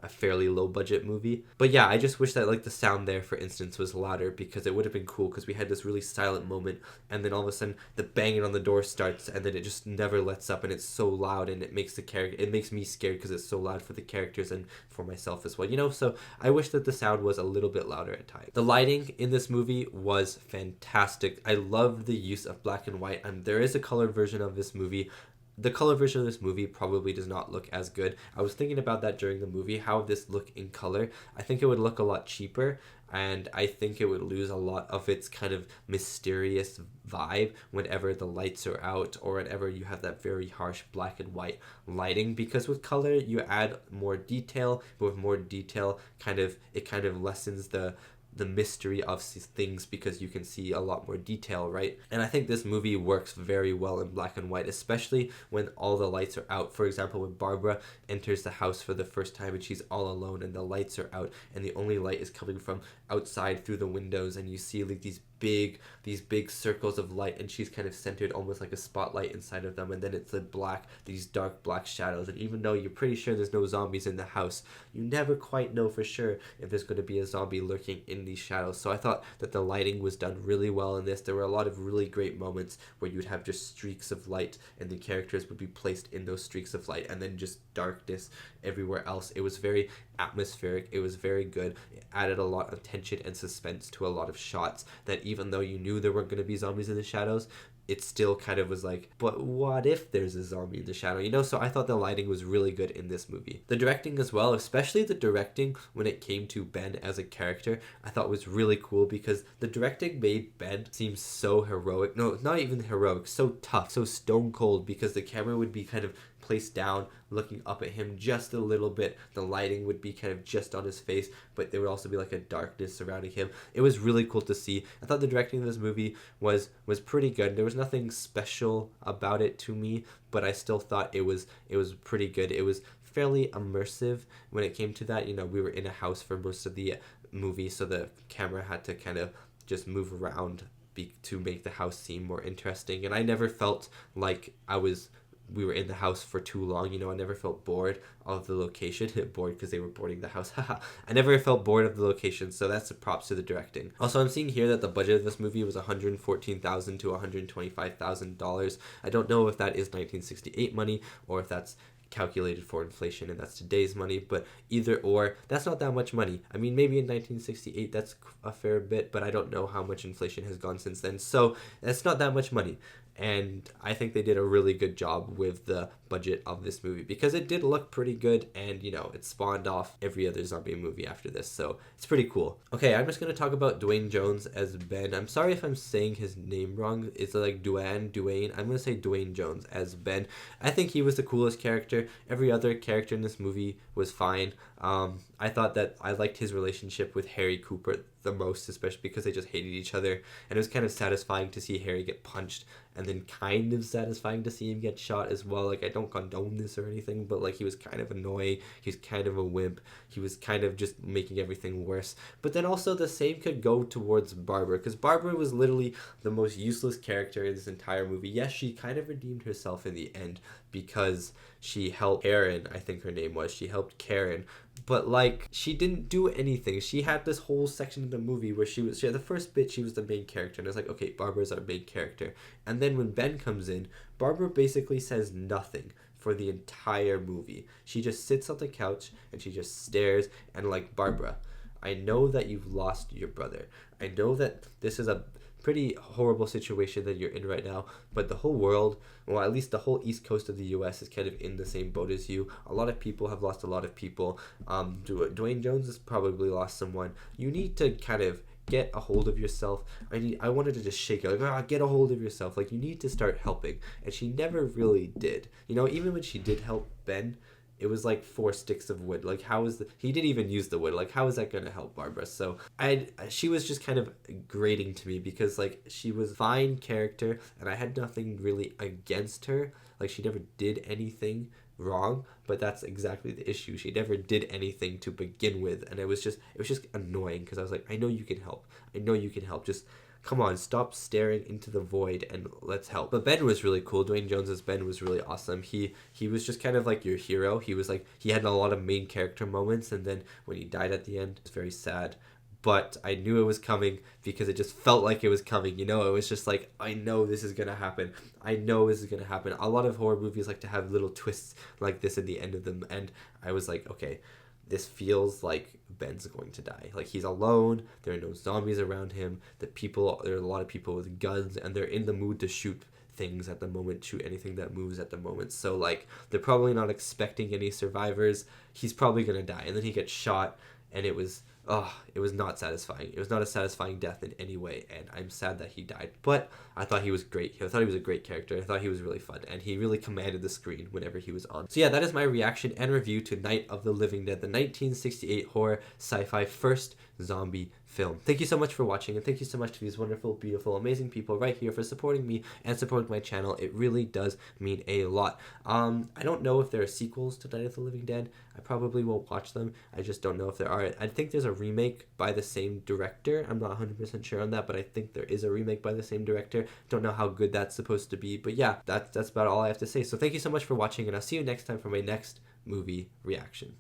a fairly low budget movie. But yeah, I just wish that like the sound there, for instance, was louder, because it would have been cool, because we had this really silent moment, and then all of a sudden the banging on the door starts, and then it just never lets up, and it's so loud, and it makes me scared because it's so loud for the characters and for myself as well, you know. So I wish that the sound was a little bit louder at times. The lighting in this movie was fantastic. I love the use of black and white, and there is a colored version of this movie. The color version of this movie probably does not look as good. I was thinking about that during the movie, how would this look in color? I think it would look a lot cheaper, and I think it would lose a lot of its kind of mysterious vibe whenever the lights are out, or whenever you have that very harsh black and white lighting, because with color you add more detail, but with more detail it kind of lessens the mystery of things, because you can see a lot more detail, right? And I think this movie works very well in black and white, especially when all the lights are out. For example, when Barbara enters the house for the first time and she's all alone and the lights are out, and the only light is coming from outside through the windows, and you see like these big circles of light, and she's kind of centered almost like a spotlight inside of them, and then it's these dark black shadows. And even though you're pretty sure there's no zombies in the house, you never quite know for sure if there's going to be a zombie lurking in these shadows. So I thought that the lighting was done really well in this. There were a lot of really great moments where you'd have just streaks of light, and the characters would be placed in those streaks of light, and then just darkness everywhere else. It was very atmospheric. It was very good. It added a lot of tension and suspense to a lot of shots, that even though you knew there weren't going to be zombies in the shadows, it still kind of was like, but what if there's a zombie in the shadow, you know? So I thought the lighting was really good in this movie. The directing as well, especially the directing when it came to Ben as a character, I thought was really cool, because the directing made Ben seem so heroic. No, not even heroic, so tough, so stone cold, because the camera would be kind of placed down, looking up at him just a little bit. The lighting would be kind of just on his face, but there would also be like a darkness surrounding him. It was really cool to see. I thought the directing of this movie was pretty good. There was nothing special about it to me, but I still thought it was pretty good. It was fairly immersive when it came to that. You know, we were in a house for most of the movie, so the camera had to kind of just move around to make the house seem more interesting, and I never felt like we were in the house for too long, you know. I never felt bored of the location. Bored because they were boarding the house. I never felt bored of the location, so that's a props to the directing. Also, I'm seeing here that the budget of this movie was $114,000 to $125,000. I don't know if that is 1968 money, or if that's calculated for inflation and that's today's money, but either or, that's not that much money. I mean, maybe in 1968 that's a fair bit, but I don't know how much inflation has gone since then, so that's not that much money. And I think they did a really good job with the budget of this movie, because it did look pretty good, and you know, it spawned off every other zombie movie after this, so it's pretty cool. Okay, I'm just going to talk about Dwayne Jones as Ben. I'm sorry if I'm saying his name wrong. It's like Dwayne. I'm going to say Dwayne Jones as Ben. I think he was the coolest character. Every other character in this movie was fine. I thought that I liked his relationship with Harry Cooper the most, especially because they just hated each other, and it was kind of satisfying to see Harry get punched, and then kind of satisfying to see him get shot as well. Like, I don't condone this or anything, but like, he was kind of annoying, he's kind of a wimp, he was kind of just making everything worse. But then also the same could go towards Barbara, because Barbara was literally the most useless character in this entire movie. Yes, she kind of redeemed herself in the end, because she helped Karen, I think her name was, she helped Karen, but like, she didn't do anything. She had this whole section of the movie where she had the first bit, she was the main character, and I was like, okay, Barbara's our main character. And then when Ben comes in, Barbara basically says nothing for the entire movie. She just sits on the couch and she just stares, and like, Barbara, I know that you've lost your brother. I know that this is a pretty horrible situation that you're in right now, but the whole world, well, at least the whole east coast of the US is kind of in the same boat as you. A lot of people have lost a lot of people. Dwayne Jones has probably lost someone. You need to kind of get a hold of yourself. I wanted to just shake it, like, get a hold of yourself. Like, you need to start helping. And she never really did. You know, even when she did help Ben, it was like 4 sticks of wood. Like, he didn't even use the wood. Like, how is that going to help Barbara? So she was just kind of grating to me because, like, she was fine character and I had nothing really against her. Like, she never did anything wrong, but that's exactly the issue. She never did anything to begin with, and it was just annoying because I was like, I know you can help. I know you can help. Just come on, stop staring into the void and let's help. But Ben was really cool. Dwayne Jones's Ben was really awesome. He was just kind of like your hero. He was like, he had a lot of main character moments, and then when he died at the end, it was very sad. But I knew it was coming because it just felt like it was coming, you know? It was just like, I know this is going to happen. I know this is going to happen. A lot of horror movies like to have little twists like this at the end of them, and I was like, okay, this feels like Ben's going to die. Like, he's alone, there are no zombies around him, there are a lot of people with guns, and they're in the mood to shoot things at the moment, shoot anything that moves at the moment. So, like, they're probably not expecting any survivors. He's probably going to die. And then he gets shot, and it was not satisfying. It was not a satisfying death in any way, and I'm sad that he died. But I thought he was great. I thought he was a great character. I thought he was really fun, and he really commanded the screen whenever he was on. So yeah, that is my reaction and review to Night of the Living Dead, the 1968 horror sci-fi first zombie film. Thank you so much for watching, and thank you so much to these wonderful, beautiful, amazing people right here for supporting me and supporting my channel. It really does mean a lot. I don't know if there are sequels to Night of the Living Dead. I probably won't watch them. I just don't know if there are. I think there's a remake by the same director. I'm not 100% sure on that, but I think there is a remake by the same director. Don't know how good that's supposed to be, but yeah, that's about all I have to say. So thank you so much for watching, and I'll see you next time for my next movie reaction.